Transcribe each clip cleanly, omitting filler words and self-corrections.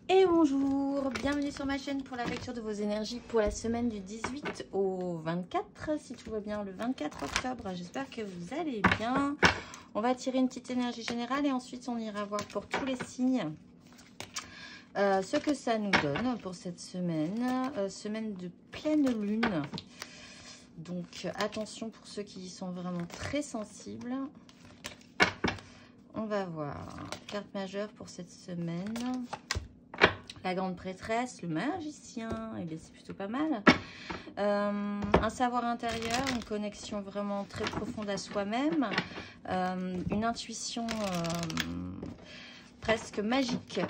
Et bonjour, bienvenue sur ma chaîne pour la lecture de vos énergies pour la semaine du 18 au 24, si tout va bien, le 24 octobre. J'espère que vous allez bien. On va tirer une petite énergie générale et ensuite on ira voir pour tous les signes ce que ça nous donne pour cette semaine, semaine de pleine lune. Donc attention pour ceux qui y sont vraiment très sensibles. On va voir, carte majeure pour cette semaine. La grande prêtresse, le magicien, et bien c'est plutôt pas mal. Un savoir intérieur, une connexion vraiment très profonde à soi-même, une intuition presque magique,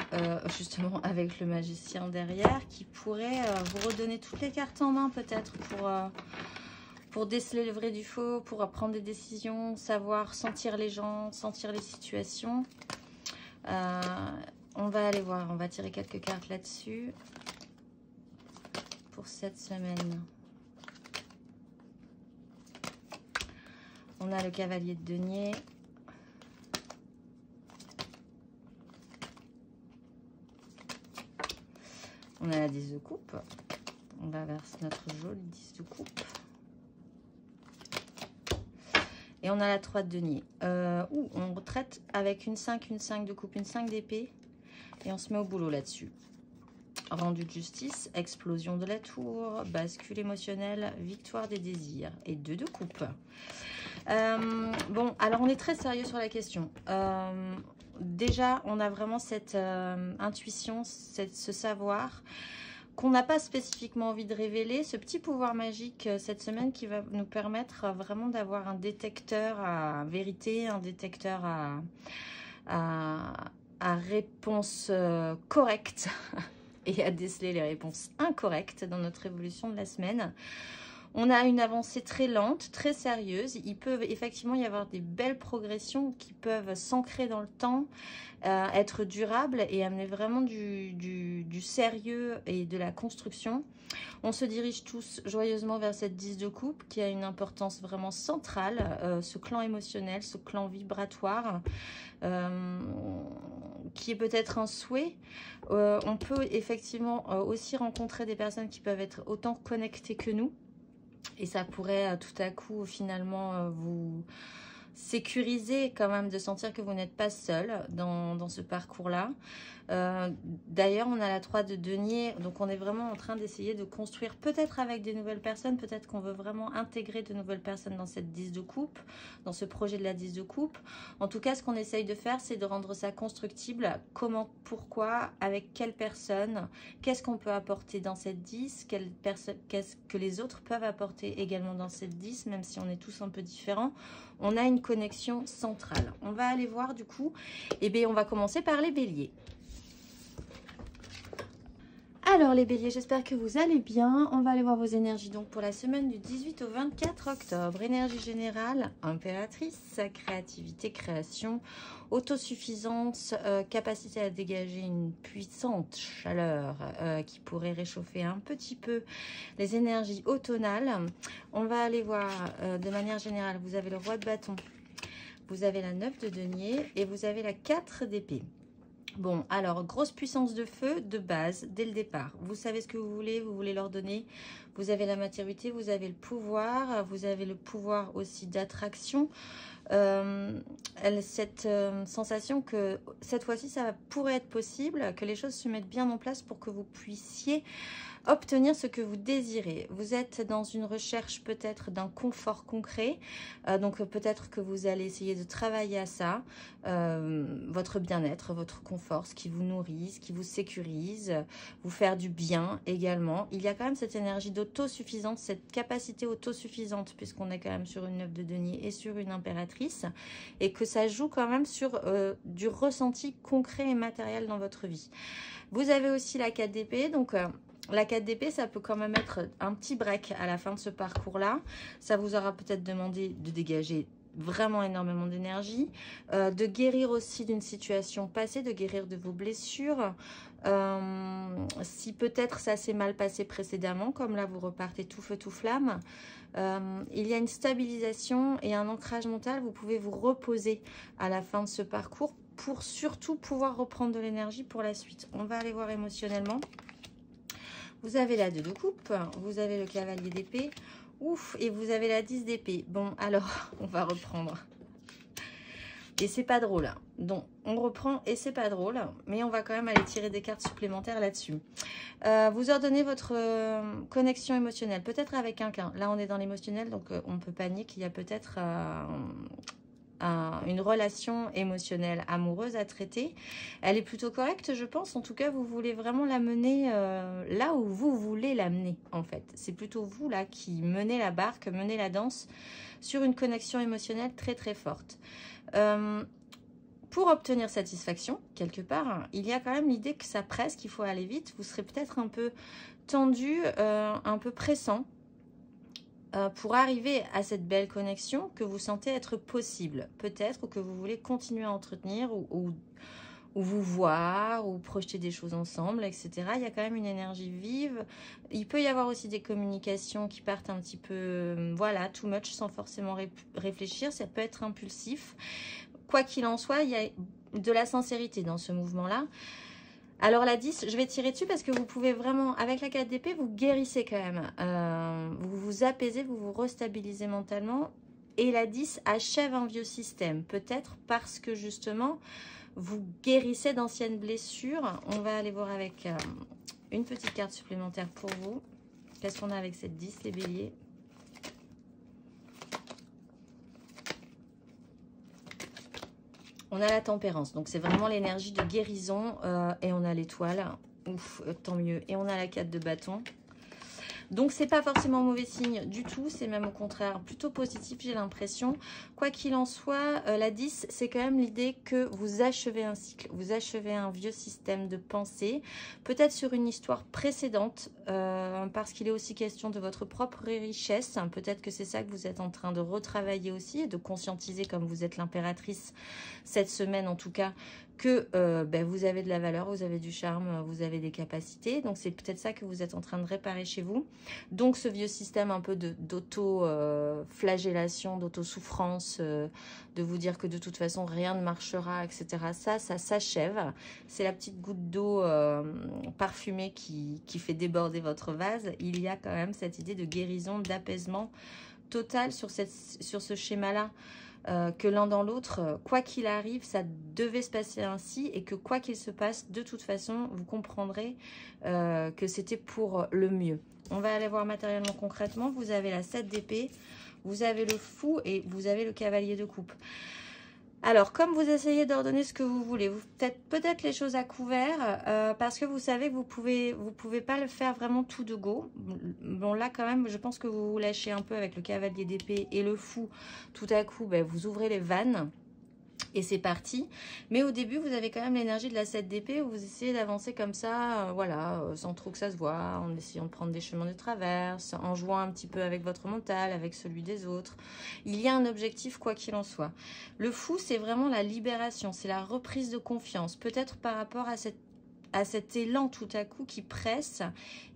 justement avec le magicien derrière, qui pourrait vous redonner toutes les cartes en main peut-être pour déceler le vrai du faux, pour prendre des décisions, savoir sentir les gens, sentir les situations. On va aller voir, on va tirer quelques cartes là-dessus pour cette semaine. On a le cavalier de denier. On a la 10 de coupe. On va vers notre jolie 10 de coupe. Et on a la 3 de denier. On retraite avec une 5 de coupe, une 5 d'épée. Et on se met au boulot là-dessus. Rendu de justice, explosion de la tour, bascule émotionnelle, victoire des désirs et 2 de coupe. Bon, alors on est très sérieux sur la question. Déjà, on a vraiment cette intuition, ce savoir qu'on n'a pas spécifiquement envie de révéler, ce petit pouvoir magique cette semaine qui va nous permettre vraiment d'avoir un détecteur à vérité, un détecteur à réponse correcte et à déceler les réponses incorrectes dans notre évolution de la semaine. On a une avancée très lente, très sérieuse. Il peut effectivement y avoir des belles progressions qui peuvent s'ancrer dans le temps, être durables et amener vraiment du sérieux et de la construction. On se dirige tous joyeusement vers cette 10 de coupe qui a une importance vraiment centrale, ce clan émotionnel, ce clan vibratoire, qui est peut-être un souhait. On peut effectivement aussi rencontrer des personnes qui peuvent être autant connectées que nous. Et ça pourrait tout à coup finalement vous sécuriser quand même de sentir que vous n'êtes pas seul dans ce parcours-là. D'ailleurs, on a la 3 de denier, donc on est vraiment en train d'essayer de construire, peut-être avec des nouvelles personnes, peut-être qu'on veut vraiment intégrer de nouvelles personnes dans cette 10 de coupe, dans ce projet de la 10 de coupe. En tout cas, ce qu'on essaye de faire, c'est de rendre ça constructible. Comment, pourquoi, avec quelle personne, qu'est-ce qu'on peut apporter dans cette 10, qu'est-ce que les autres peuvent apporter également dans cette 10, même si on est tous un peu différents. On a une connexion centrale. On va aller voir du coup, eh bien, on va commencer par les béliers. Alors les béliers, j'espère que vous allez bien. On va aller voir vos énergies donc pour la semaine du 18 au 24 octobre. Énergie générale, impératrice, créativité, création, autosuffisance, capacité à dégager une puissante chaleur qui pourrait réchauffer un petit peu les énergies automnales. On va aller voir de manière générale, vous avez le roi de bâton, vous avez la 9 de denier et vous avez la 4 d'épée. Bon, alors, grosse puissance de feu de base, dès le départ. Vous savez ce que vous voulez leur donner. Vous avez la maturité, vous avez le pouvoir aussi d'attraction. Cette sensation que cette fois-ci, ça pourrait être possible, que les choses se mettent bien en place pour que vous puissiez obtenir ce que vous désirez. Vous êtes dans une recherche peut-être d'un confort concret, donc peut-être que vous allez essayer de travailler à ça, votre bien-être, votre confort, ce qui vous nourrit, ce qui vous sécurise, vous faire du bien également. Il y a quand même cette énergie d'autosuffisance, cette capacité autosuffisante, puisqu'on est quand même sur une 9 de denier et sur une impératrice, et que ça joue quand même sur du ressenti concret et matériel dans votre vie. Vous avez aussi la 4 d'épée, donc la 4 d'épée, ça peut quand même être un petit break à la fin de ce parcours-là. Ça vous aura peut-être demandé de dégager vraiment énormément d'énergie, de guérir aussi d'une situation passée, de guérir de vos blessures. Si peut-être ça s'est mal passé précédemment, comme là vous repartez tout feu tout flamme, il y a une stabilisation et un ancrage mental. Vous pouvez vous reposer à la fin de ce parcours pour surtout pouvoir reprendre de l'énergie pour la suite. On va aller voir émotionnellement. Vous avez la 2 de coupe, vous avez le cavalier d'épée, ouf, et vous avez la 10 d'épée. Bon, alors, on va reprendre. Et c'est pas drôle. Donc, on reprend et c'est pas drôle. Mais on va quand même aller tirer des cartes supplémentaires là-dessus. Vous ordonnez votre connexion émotionnelle. Peut-être avec quelqu'un. Là, on est dans l'émotionnel. Donc, on peut pas nier qu'il y a peut-être une relation émotionnelle amoureuse à traiter. Elle est plutôt correcte, je pense. En tout cas, vous voulez vraiment la mener là où vous voulez l'amener, en fait. C'est plutôt vous, là, qui menez la barque, menez la danse sur une connexion émotionnelle très, très forte. Pour obtenir satisfaction, quelque part, hein, il y a quand même l'idée que ça presse, qu'il faut aller vite. Vous serez peut-être un peu tendu, un peu pressant pour arriver à cette belle connexion que vous sentez être possible. Peut-être, ou que vous voulez continuer à entretenir, ou vous voir, ou projeter des choses ensemble, etc. Il y a quand même une énergie vive. Il peut y avoir aussi des communications qui partent un petit peu, voilà, too much, sans forcément réfléchir. Ça peut être impulsif. Quoi qu'il en soit, il y a de la sincérité dans ce mouvement-là. Alors la 10, je vais tirer dessus parce que vous pouvez vraiment, avec la 4 d'épée, vous guérissez quand même. Vous vous apaisez, vous vous restabilisez mentalement. Et la 10 achève un vieux système. Peut-être parce que justement, vous guérissez d'anciennes blessures. On va aller voir avec une petite carte supplémentaire pour vous. Qu'est-ce qu'on a avec cette 10, les béliers? On a la tempérance, donc c'est vraiment l'énergie de guérison. Et on a l'étoile, ouf, tant mieux. Et on a la 4 de bâton. Donc, c'est pas forcément mauvais signe du tout. C'est même au contraire plutôt positif, j'ai l'impression. Quoi qu'il en soit, la 10, c'est quand même l'idée que vous achevez un cycle. Vous achevez un vieux système de pensée. Peut-être sur une histoire précédente, parce qu'il est aussi question de votre propre richesse. Peut-être que c'est ça que vous êtes en train de retravailler aussi et de conscientiser, comme vous êtes l'impératrice cette semaine en tout cas, que vous avez de la valeur, vous avez du charme, vous avez des capacités. Donc, c'est peut-être ça que vous êtes en train de réparer chez vous. Donc, ce vieux système un peu d'auto-flagellation, d'auto-souffrance, de vous dire que de toute façon, rien ne marchera, etc. Ça s'achève. C'est la petite goutte d'eau parfumée qui fait déborder votre vase. Il y a quand même cette idée de guérison, d'apaisement total sur ce schéma-là. Que l'un dans l'autre, quoi qu'il arrive, ça devait se passer ainsi et que quoi qu'il se passe, de toute façon, vous comprendrez que c'était pour le mieux. On va aller voir matériellement concrètement. Vous avez la 7 d'épée, vous avez le fou et vous avez le cavalier de coupe. Alors, comme vous essayez d'ordonner ce que vous voulez, vous faites peut-être les choses à couvert parce que vous savez que vous pouvez pas le faire vraiment tout de go. Bon, là, quand même, je pense que vous vous lâchez un peu avec le cavalier d'épée et le fou. Tout à coup, vous ouvrez les vannes et c'est parti. Mais au début, vous avez quand même l'énergie de la 7 d'épée où vous essayez d'avancer comme ça, voilà, sans trop que ça se voit, en essayant de prendre des chemins de traverse, en jouant un petit peu avec votre mental, avec celui des autres. Il y a un objectif, quoi qu'il en soit. Le fou, c'est vraiment la libération, c'est la reprise de confiance, peut-être par rapport à cet élan tout à coup qui presse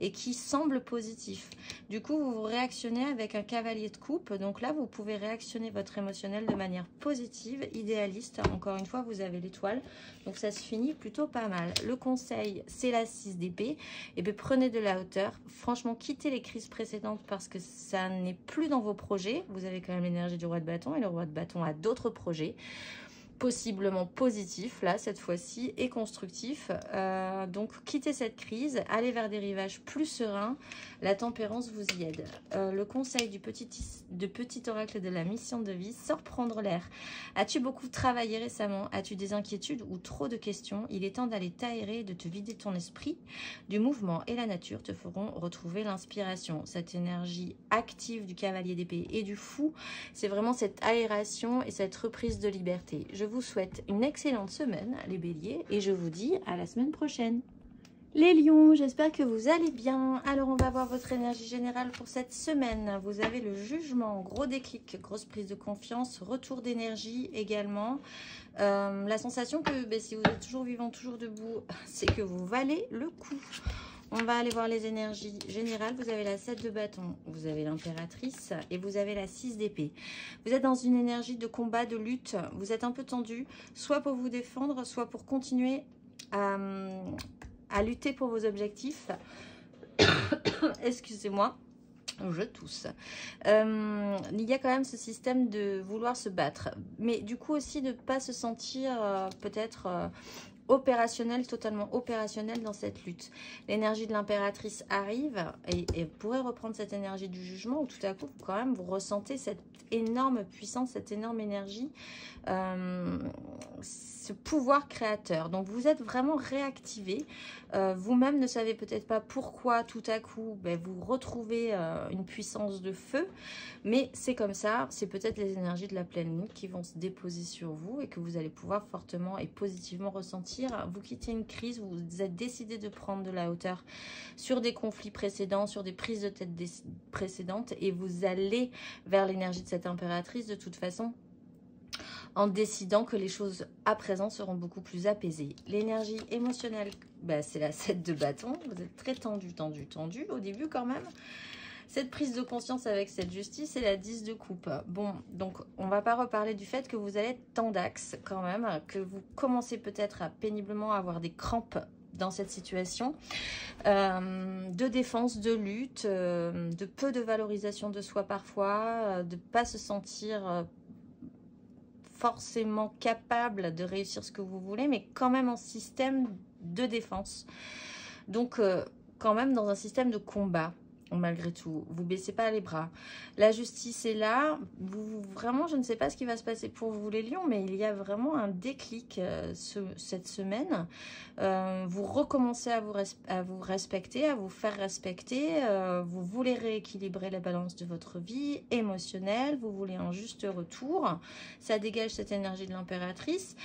et qui semble positif. Du coup, vous réactionnez avec un cavalier de coupe. Donc là, vous pouvez réactionner votre émotionnel de manière positive, idéaliste. Encore une fois, vous avez l'étoile. Donc ça se finit plutôt pas mal. Le conseil, c'est la 6 d'épée. Et bien, prenez de la hauteur. Franchement, quittez les crises précédentes parce que ça n'est plus dans vos projets. Vous avez quand même l'énergie du roi de bâton et le roi de bâton a d'autres projets. Possiblement positif, là, cette fois-ci, et constructif. Donc, quittez cette crise, allez vers des rivages plus sereins. La tempérance vous y aide. Le conseil du petit oracle de la mission de vie, sors prendre l'air. As-tu beaucoup travaillé récemment? As-tu des inquiétudes ou trop de questions? Il est temps d'aller t'aérer et de te vider ton esprit. Du mouvement et la nature te feront retrouver l'inspiration. Cette énergie active du cavalier d'épée et du fou, c'est vraiment cette aération et cette reprise de liberté. Je vous souhaite une excellente semaine, les béliers, et je vous dis à la semaine prochaine. Les lions, j'espère que vous allez bien. Alors, on va voir votre énergie générale pour cette semaine. Vous avez le jugement, gros déclic, grosse prise de confiance, retour d'énergie également. La sensation que si vous êtes toujours vivant, toujours debout, c'est que vous valez le coup. On va aller voir les énergies générales. Vous avez la 7 de bâton, vous avez l'impératrice et vous avez la 6 d'épée. Vous êtes dans une énergie de combat, de lutte. Vous êtes un peu tendu, soit pour vous défendre, soit pour continuer à lutter pour vos objectifs. Excusez-moi. Je tousse. Il y a quand même ce système de vouloir se battre. Mais du coup aussi de ne pas se sentir peut-être opérationnel, totalement opérationnel dans cette lutte. L'énergie de l'impératrice arrive et pourrait reprendre cette énergie du jugement où tout à coup, quand même, vous ressentez cette énorme puissance, cette énorme énergie, ce pouvoir créateur. Donc, vous êtes vraiment réactivé. Vous-même ne savez peut-être pas pourquoi tout à coup, vous retrouvez une puissance de feu, mais c'est comme ça. C'est peut-être les énergies de la pleine lune qui vont se déposer sur vous et que vous allez pouvoir fortement et positivement ressentir. Vous quittez une crise, vous êtes décidé de prendre de la hauteur sur des conflits précédents, sur des prises de tête précédentes et vous allez vers l'énergie de cette impératrice de toute façon en décidant que les choses à présent seront beaucoup plus apaisées. L'énergie émotionnelle, c'est la 7 de bâton. Vous êtes très tendu, tendu, tendu au début quand même. Cette prise de conscience avec cette justice et la 10 de coupe. Bon, donc on ne va pas reparler du fait que vous allez être tendax quand même, que vous commencez peut-être à péniblement avoir des crampes dans cette situation, de défense, de lutte, de peu de valorisation de soi parfois, de ne pas se sentir forcément capable de réussir ce que vous voulez, mais quand même en système de défense. Donc, quand même dans un système de combat, malgré tout. Vous baissez pas les bras. La justice est là. Vraiment, je ne sais pas ce qui va se passer pour vous, les lions, mais il y a vraiment un déclic cette semaine. Vous recommencez à vous respecter, à vous faire respecter. Vous voulez rééquilibrer la balance de votre vie émotionnelle. Vous voulez un juste retour. Ça dégage cette énergie de l'impératrice.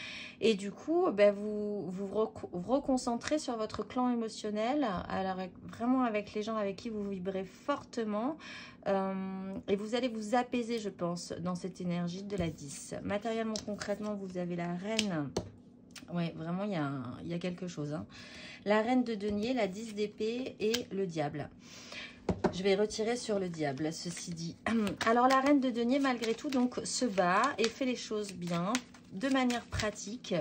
Et du coup, vous reconcentrez sur votre clan émotionnel. Alors, vraiment avec les gens avec qui vous vibrez fortement. Et vous allez vous apaiser, je pense, dans cette énergie de la 10. Matériellement, concrètement, vous avez la reine. Oui, vraiment, il y a quelque chose. Hein. La reine de denier, la 10 d'épée et le diable. Je vais retirer sur le diable, ceci dit. Alors, la reine de denier, malgré tout, donc, se bat et fait les choses bien, de manière pratique,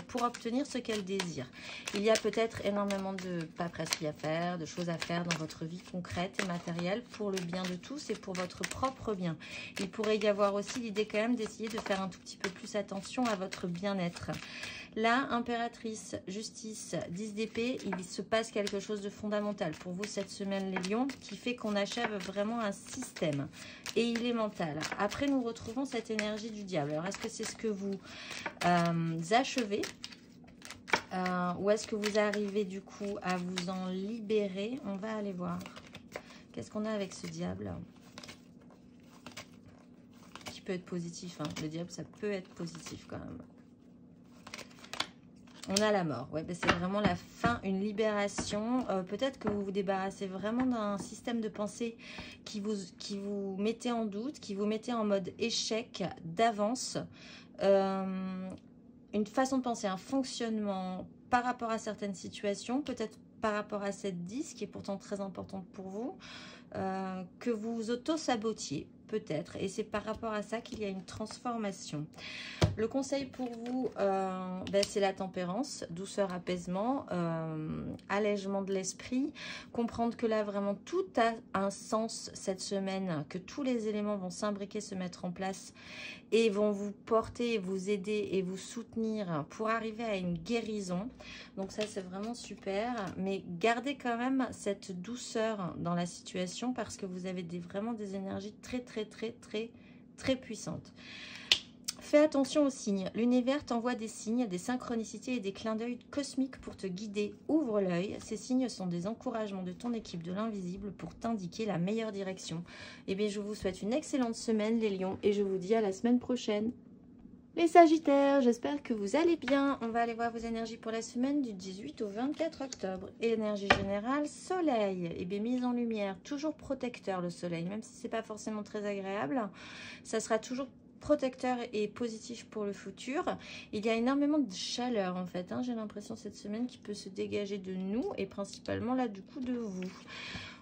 pour obtenir ce qu'elle désire. Il y a peut-être énormément de paperasserie à faire, de choses à faire dans votre vie concrète et matérielle pour le bien de tous et pour votre propre bien. Il pourrait y avoir aussi l'idée quand même d'essayer de faire un tout petit peu plus attention à votre bien-être. Là, impératrice, justice, 10 d'épée, il se passe quelque chose de fondamental pour vous cette semaine, les lions, qui fait qu'on achève vraiment un système. Et il est mental. Après, nous retrouvons cette énergie du diable. Alors, est-ce que c'est ce que vous achevez ou est-ce que vous arrivez du coup à vous en libérer? On va aller voir. Qu'est-ce qu'on a avec ce diable? Qui peut être positif, hein. Le diable, ça peut être positif quand même. On a la mort, ouais, c'est vraiment la fin, une libération. Peut-être que vous vous débarrassez vraiment d'un système de pensée qui vous mettait en doute, qui vous mettait en mode échec d'avance. Une façon de penser, un fonctionnement par rapport à certaines situations, peut-être par rapport à cette 10 qui est pourtant très importante pour vous, que vous auto-sabotiez. Peut-être, et c'est par rapport à ça qu'il y a une transformation. Le conseil pour vous, c'est la tempérance, douceur, apaisement, allègement de l'esprit, comprendre que là vraiment tout a un sens cette semaine, que tous les éléments vont s'imbriquer, se mettre en place et vont vous porter, vous aider et vous soutenir pour arriver à une guérison. Donc ça c'est vraiment super, mais gardez quand même cette douceur dans la situation parce que vous avez vraiment des énergies très puissantes. Fais attention aux signes. L'univers t'envoie des signes, des synchronicités et des clins d'œil cosmiques pour te guider. Ouvre l'œil. Ces signes sont des encouragements de ton équipe de l'invisible pour t'indiquer la meilleure direction. Eh bien, je vous souhaite une excellente semaine, les lions, et je vous dis à la semaine prochaine. Les Sagittaires, j'espère que vous allez bien. On va aller voir vos énergies pour la semaine du 18 au 24 octobre. Énergie générale, soleil. Et bien, mise en lumière, toujours protecteur le soleil, même si ce n'est pas forcément très agréable. Ça sera toujours protecteur et positif pour le futur. Il y a énormément de chaleur en fait, hein, j'ai l'impression cette semaine qui peut se dégager de nous et principalement là du coup de vous.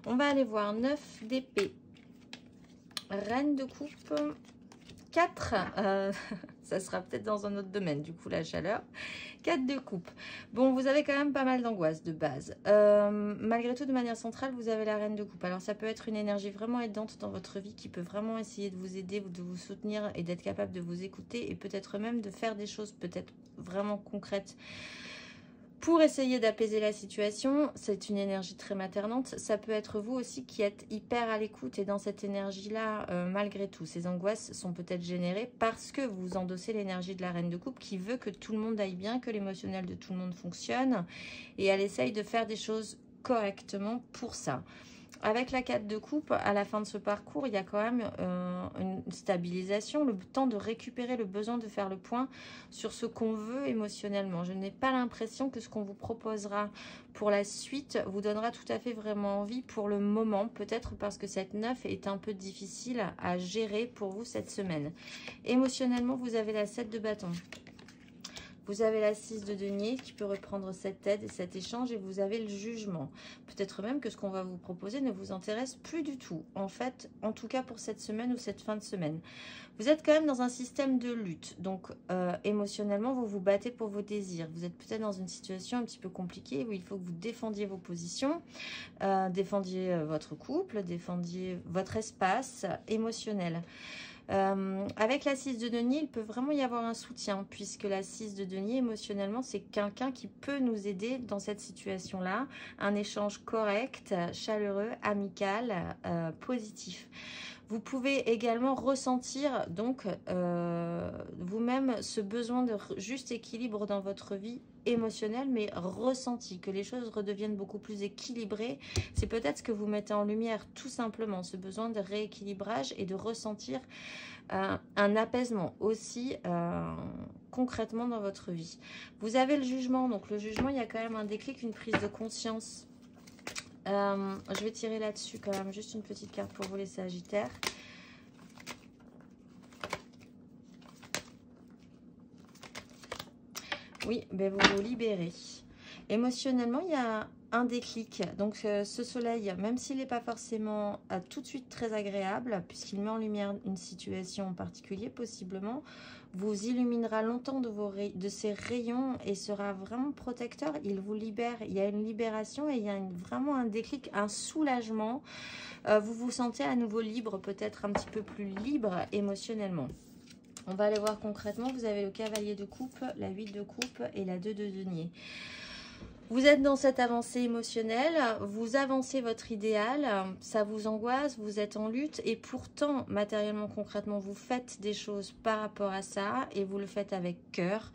On va aller voir 9 d'épée, reine de coupe, 4, ça sera peut-être dans un autre domaine du coup la chaleur, 4 de coupe. Bon, vous avez quand même pas mal d'angoisse de base. Malgré tout, de manière centrale, vous avez la reine de coupe. Alors ça peut être une énergie vraiment aidante dans votre vie qui peut vraiment essayer de vous aider, de vous soutenir et d'être capable de vous écouter et peut-être même de faire des choses peut-être vraiment concrètes pour essayer d'apaiser la situation. C'est une énergie très maternante. Ça peut être vous aussi qui êtes hyper à l'écoute et dans cette énergie-là, malgré tout, ces angoisses sont peut-être générées parce que vous endossez l'énergie de la reine de coupe qui veut que tout le monde aille bien, que l'émotionnel de tout le monde fonctionne et elle essaye de faire des choses correctement pour ça. Avec la 4 de coupe, à la fin de ce parcours, il y a quand même une stabilisation, le temps de récupérer le besoin de faire le point sur ce qu'on veut émotionnellement. Je n'ai pas l'impression que ce qu'on vous proposera pour la suite vous donnera tout à fait vraiment envie pour le moment, peut-être parce que cette 9 est un peu difficile à gérer pour vous cette semaine. Émotionnellement, vous avez la 7 de bâton. Vous avez la 6 de denier qui peut reprendre cette aide et cet échange et vous avez le jugement. Peut-être même que ce qu'on va vous proposer ne vous intéresse plus du tout. En fait, en tout cas pour cette semaine ou cette fin de semaine. Vous êtes quand même dans un système de lutte. Donc émotionnellement, vous vous battez pour vos désirs. Vous êtes peut-être dans une situation un petit peu compliquée où il faut que vous défendiez vos positions, défendiez votre couple, défendiez votre espace émotionnel. Avec la 6 de denier, il peut vraiment y avoir un soutien puisque la 6 de denier émotionnellement c'est quelqu'un qui peut nous aider dans cette situation là, un échange correct, chaleureux, amical, positif. Vous pouvez également ressentir donc vous-même ce besoin de juste équilibre dans votre vie émotionnelle, mais ressenti, que les choses redeviennent beaucoup plus équilibrées. C'est peut-être ce que vous mettez en lumière tout simplement, ce besoin de rééquilibrage et de ressentir un apaisement aussi concrètement dans votre vie. Vous avez le jugement, donc le jugement, il y a quand même un déclic, une prise de conscience. Je vais tirer là-dessus quand même juste une petite carte pour vous les Sagittaires. Oui, ben vous vous libérez. Émotionnellement, il y a un déclic. Donc ce soleil, même s'il n'est pas forcément tout de suite très agréable, puisqu'il met en lumière une situation en particulier, possiblement, vous illuminera longtemps de ses rayons et sera vraiment protecteur. Il vous libère, il y a une libération et il y a vraiment un déclic, un soulagement. Vous vous sentez à nouveau libre, peut-être un petit peu plus libre émotionnellement. On va aller voir concrètement, vous avez le cavalier de coupe, la 8 de coupe et la 2 de denier. Vous êtes dans cette avancée émotionnelle, vous avancez votre idéal, ça vous angoisse, vous êtes en lutte et pourtant, matériellement, concrètement, vous faites des choses par rapport à ça et vous le faites avec cœur.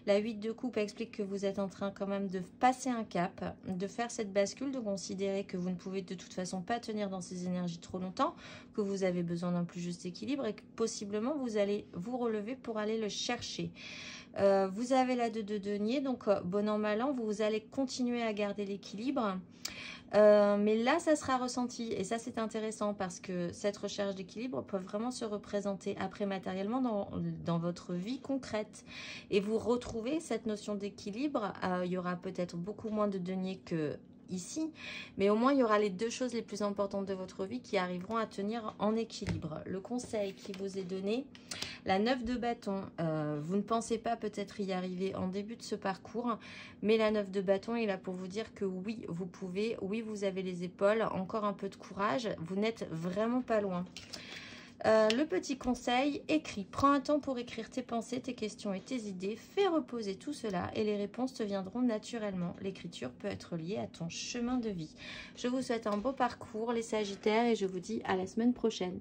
La 8 de coupe explique que vous êtes en train quand même de passer un cap, de faire cette bascule, de considérer que vous ne pouvez de toute façon pas tenir dans ces énergies trop longtemps, que vous avez besoin d'un plus juste équilibre et que possiblement vous allez vous relever pour aller le chercher. Vous avez la 2 de denier, donc bon an mal an, vous allez continuer à garder l'équilibre. Mais là, ça sera ressenti. Et ça, c'est intéressant parce que cette recherche d'équilibre peut vraiment se représenter après matériellement dans votre vie concrète. Et vous retrouvez cette notion d'équilibre. Il y aura peut-être beaucoup moins de denier que ici, mais au moins il y aura les deux choses les plus importantes de votre vie qui arriveront à tenir en équilibre. Le conseil qui vous est donné, la 9 de bâton, vous ne pensez pas peut-être y arriver en début de ce parcours, mais la 9 de bâton est là pour vous dire que oui, vous pouvez, oui, vous avez les épaules, encore un peu de courage, vous n'êtes vraiment pas loin. Le petit conseil, écris. Prends un temps pour écrire tes pensées, tes questions et tes idées. Fais reposer tout cela et les réponses te viendront naturellement. L'écriture peut être liée à ton chemin de vie. Je vous souhaite un beau parcours, les Sagittaires, et je vous dis à la semaine prochaine.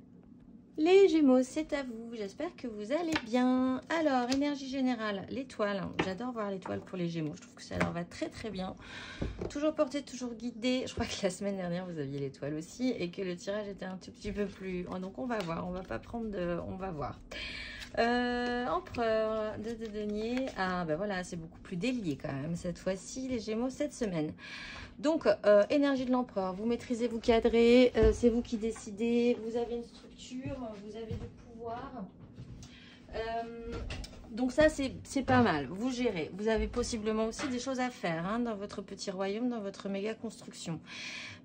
Les Gémeaux, c'est à vous. J'espère que vous allez bien. Alors, énergie générale, l'étoile. J'adore voir l'étoile pour les Gémeaux. Je trouve que ça leur va très très bien. Toujours porté, toujours guidé. Je crois que la semaine dernière, vous aviez l'étoile aussi et que le tirage était un tout petit peu plus... Donc, on va voir. On va pas prendre de... On va voir. Empereur de denier. Ah, ben voilà, c'est beaucoup plus délié quand même cette fois-ci, les Gémeaux, cette semaine. Donc, énergie de l'empereur, vous maîtrisez, vous cadrez, c'est vous qui décidez, vous avez une structure, vous avez du pouvoir. Donc ça, c'est pas mal. Vous gérez. Vous avez possiblement aussi des choses à faire hein, dans votre petit royaume, dans votre méga construction.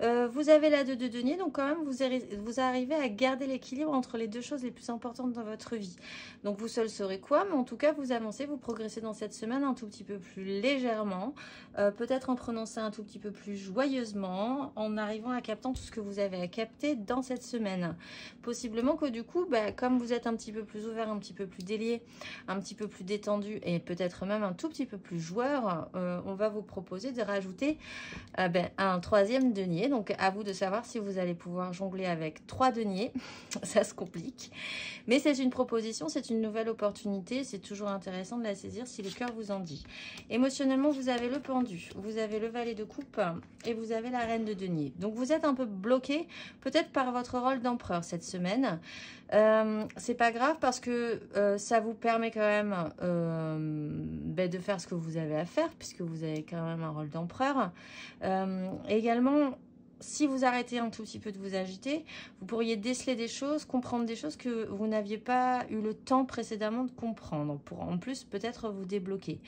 Vous avez la 2 de denier, donc quand même, vous arrivez à garder l'équilibre entre les deux choses les plus importantes dans votre vie. Donc vous seul saurez quoi, mais en tout cas, vous avancez, vous progressez dans cette semaine un tout petit peu plus légèrement, peut-être en prenant ça un tout petit peu plus joyeusement, en arrivant à capter tout ce que vous avez à capter dans cette semaine. Possiblement que du coup, comme vous êtes un petit peu plus ouvert, un petit peu plus délié, un petit peu plus détendu et peut-être même un tout petit peu plus joueur, on va vous proposer de rajouter un 3e denier. Donc à vous de savoir si vous allez pouvoir jongler avec 3 deniers. Ça se complique. Mais c'est une proposition, c'est une nouvelle opportunité. C'est toujours intéressant de la saisir si le cœur vous en dit. Émotionnellement, vous avez le pendu, vous avez le valet de coupe et vous avez la reine de denier. Donc vous êtes un peu bloqué peut-être par votre rôle d'empereur cette semaine. C'est pas grave parce que ça vous permet quand même de faire ce que vous avez à faire puisque vous avez quand même un rôle d'empereur. Également, si vous arrêtez un tout petit peu de vous agiter, vous pourriez déceler des choses, comprendre des choses que vous n'aviez pas eu le temps précédemment de comprendre, pour en plus peut-être vous débloquer.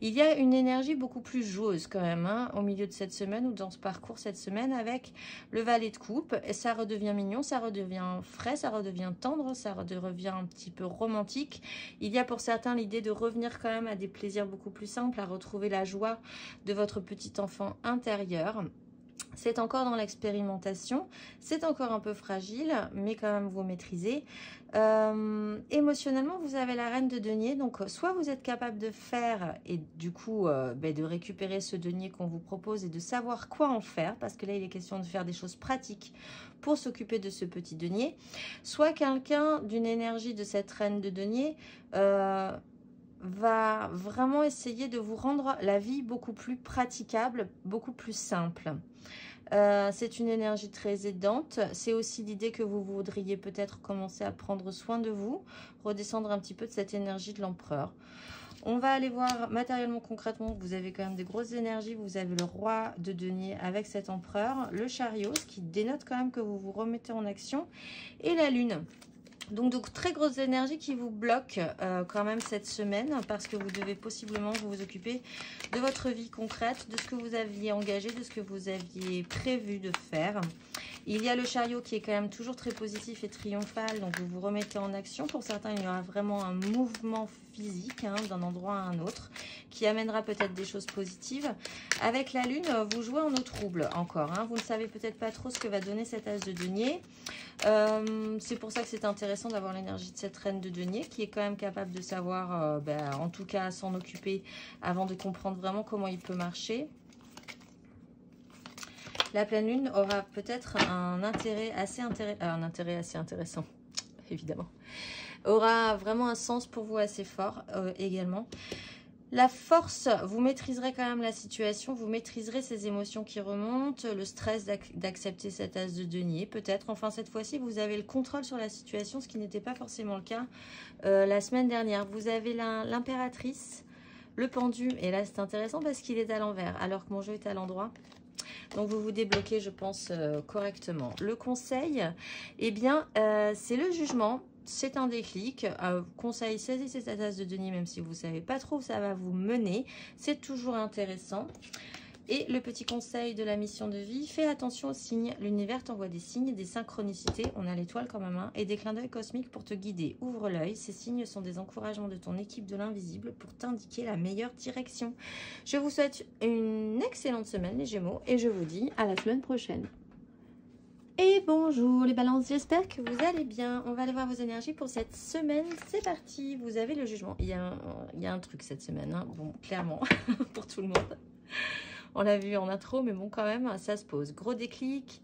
Il y a une énergie beaucoup plus joueuse quand même hein, au milieu de cette semaine ou dans ce parcours cette semaine avec le valet de coupe. Et ça redevient mignon, ça redevient frais, ça redevient tendre, ça redevient un petit peu romantique. Il y a pour certains l'idée de revenir quand même à des plaisirs beaucoup plus simples, à retrouver la joie de votre petit enfant intérieur. C'est encore dans l'expérimentation, c'est encore un peu fragile, mais quand même vous maîtrisez. Émotionnellement, vous avez la reine de denier, donc soit vous êtes capable de faire et du coup de récupérer ce denier qu'on vous propose et de savoir quoi en faire, parce que là il est question de faire des choses pratiques pour s'occuper de ce petit denier, soit quelqu'un d'une énergie de cette reine de denier va vraiment essayer de vous rendre la vie beaucoup plus praticable, beaucoup plus simple. C'est une énergie très aidante. C'est aussi l'idée que vous voudriez peut-être commencer à prendre soin de vous, redescendre un petit peu de cette énergie de l'empereur. On va aller voir matériellement, concrètement, vous avez quand même des grosses énergies. Vous avez le roi de denier avec cet empereur, le chariot, ce qui dénote quand même que vous vous remettez en action, et la lune. Donc très grosses énergies qui vous bloquent quand même cette semaine parce que vous devez possiblement vous occuper de votre vie concrète, de ce que vous aviez engagé, de ce que vous aviez prévu de faire. Il y a le chariot qui est quand même toujours très positif et triomphal, donc vous vous remettez en action. Pour certains, il y aura vraiment un mouvement physique hein, d'un endroit à un autre qui amènera peut-être des choses positives. Avec la lune, vous jouez en eau trouble encore. Hein. Vous ne savez peut-être pas trop ce que va donner cet as de denier. C'est pour ça que c'est intéressant d'avoir l'énergie de cette reine de denier qui est quand même capable de savoir, en tout cas, s'en occuper avant de comprendre vraiment comment il peut marcher. La pleine lune aura peut-être un intérêt assez intéressant, évidemment. Aura vraiment un sens pour vous assez fort également. La force, vous maîtriserez quand même la situation, vous maîtriserez ces émotions qui remontent, le stress d'accepter cet as de denier, peut-être. Enfin, cette fois-ci, vous avez le contrôle sur la situation, ce qui n'était pas forcément le cas la semaine dernière. Vous avez l'impératrice, le pendu, et là, c'est intéressant parce qu'il est à l'envers, alors que mon jeu est à l'endroit. Donc, vous vous débloquez, je pense, correctement. Le conseil, eh bien, c'est le jugement. C'est un déclic. Conseil, saisissez cette as de denier, même si vous ne savez pas trop où ça va vous mener. C'est toujours intéressant. Et le petit conseil de la mission de vie, fais attention aux signes. L'univers t'envoie des signes, des synchronicités. On a l'étoile comme main et des clins d'œil cosmiques pour te guider. Ouvre l'œil. Ces signes sont des encouragements de ton équipe de l'invisible pour t'indiquer la meilleure direction. Je vous souhaite une excellente semaine, les Gémeaux, et je vous dis à la semaine prochaine. Et bonjour les balances, j'espère que vous allez bien. On va aller voir vos énergies pour cette semaine. C'est parti, vous avez le jugement. Il y a un truc cette semaine, hein. Bon, clairement, pour tout le monde. On l'a vu en intro, mais bon, quand même, ça se pose. Gros déclic,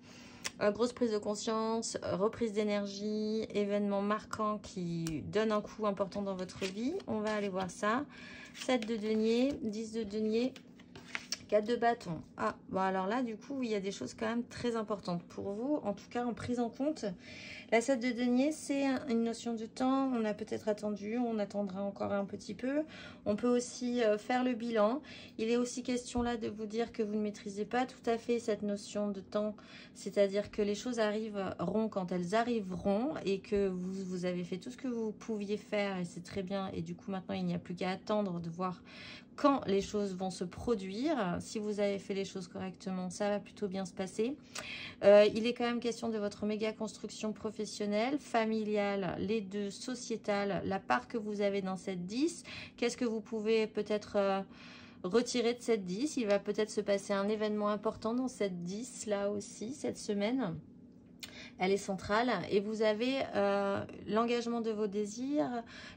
grosse prise de conscience, reprise d'énergie, événement marquant qui donne un coup important dans votre vie. On va aller voir ça. 7 de denier, 10 de denier, 4 de bâton. Ah, bon alors là, du coup, il y a des choses quand même très importantes pour vous, en tout cas en prise en compte. La 7 de denier, c'est une notion de temps. On a peut-être attendu, on attendra encore un petit peu. On peut aussi faire le bilan. Il est aussi question là de vous dire que vous ne maîtrisez pas tout à fait cette notion de temps. C'est-à-dire que les choses arriveront quand elles arriveront et que vous avez fait tout ce que vous pouviez faire et c'est très bien. Et du coup, maintenant, il n'y a plus qu'à attendre de voir quand les choses vont se produire. Si vous avez fait les choses correctement, ça va plutôt bien se passer. Il est quand même question de votre méga construction professionnelle, familiale, les deux, sociétale, la part que vous avez dans cette 10. Qu'est-ce que vous pouvez peut-être retirer de cette 10? Il va peut-être se passer un événement important dans cette 10 là aussi, cette semaine. Elle est centrale et vous avez l'engagement de vos désirs,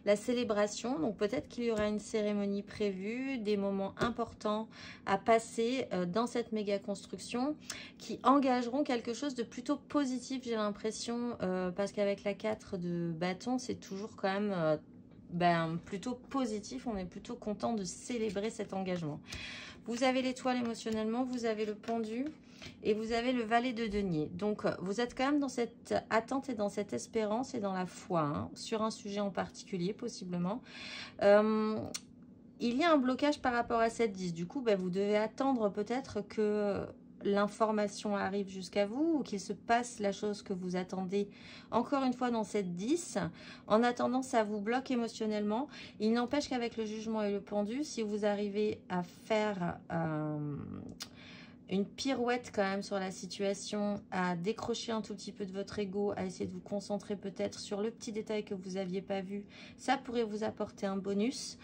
la célébration. Donc peut-être qu'il y aura une cérémonie prévue, des moments importants à passer dans cette méga construction qui engageront quelque chose de plutôt positif, j'ai l'impression, parce qu'avec la 4 de bâton, c'est toujours quand même plutôt positif. On est plutôt content de célébrer cet engagement. Vous avez l'étoile émotionnellement, vous avez le pendu et vous avez le valet de denier. Donc, vous êtes quand même dans cette attente et dans cette espérance et dans la foi, hein, sur un sujet en particulier, possiblement. Il y a un blocage par rapport à cette 10. Du coup, vous devez attendre peut-être que l'information arrive jusqu'à vous ou qu'il se passe la chose que vous attendez encore une fois dans cette 10. En attendant, ça vous bloque émotionnellement. Il n'empêche qu'avec le jugement et le pendu, si vous arrivez à faire une pirouette quand même sur la situation, à décrocher un tout petit peu de votre ego, à essayer de vous concentrer peut-être sur le petit détail que vous n'aviez pas vu, ça pourrait vous apporter un bonus.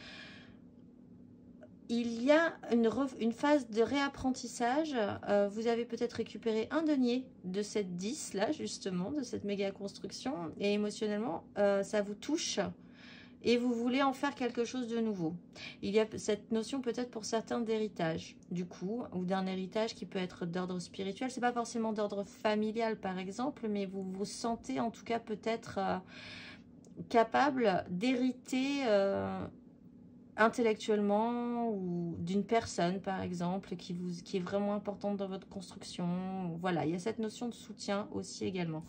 Il y a une phase de réapprentissage. Vous avez peut-être récupéré un denier de cette 10 là, justement, de cette méga construction. Et émotionnellement, ça vous touche. Et vous voulez en faire quelque chose de nouveau. Il y a cette notion peut-être pour certains d'héritage, du coup, ou d'un héritage qui peut être d'ordre spirituel. C'est pas forcément d'ordre familial, par exemple, mais vous vous sentez en tout cas peut-être capable d'hériter intellectuellement ou d'une personne par exemple qui est vraiment importante dans votre construction. Voilà, il y a cette notion de soutien aussi également.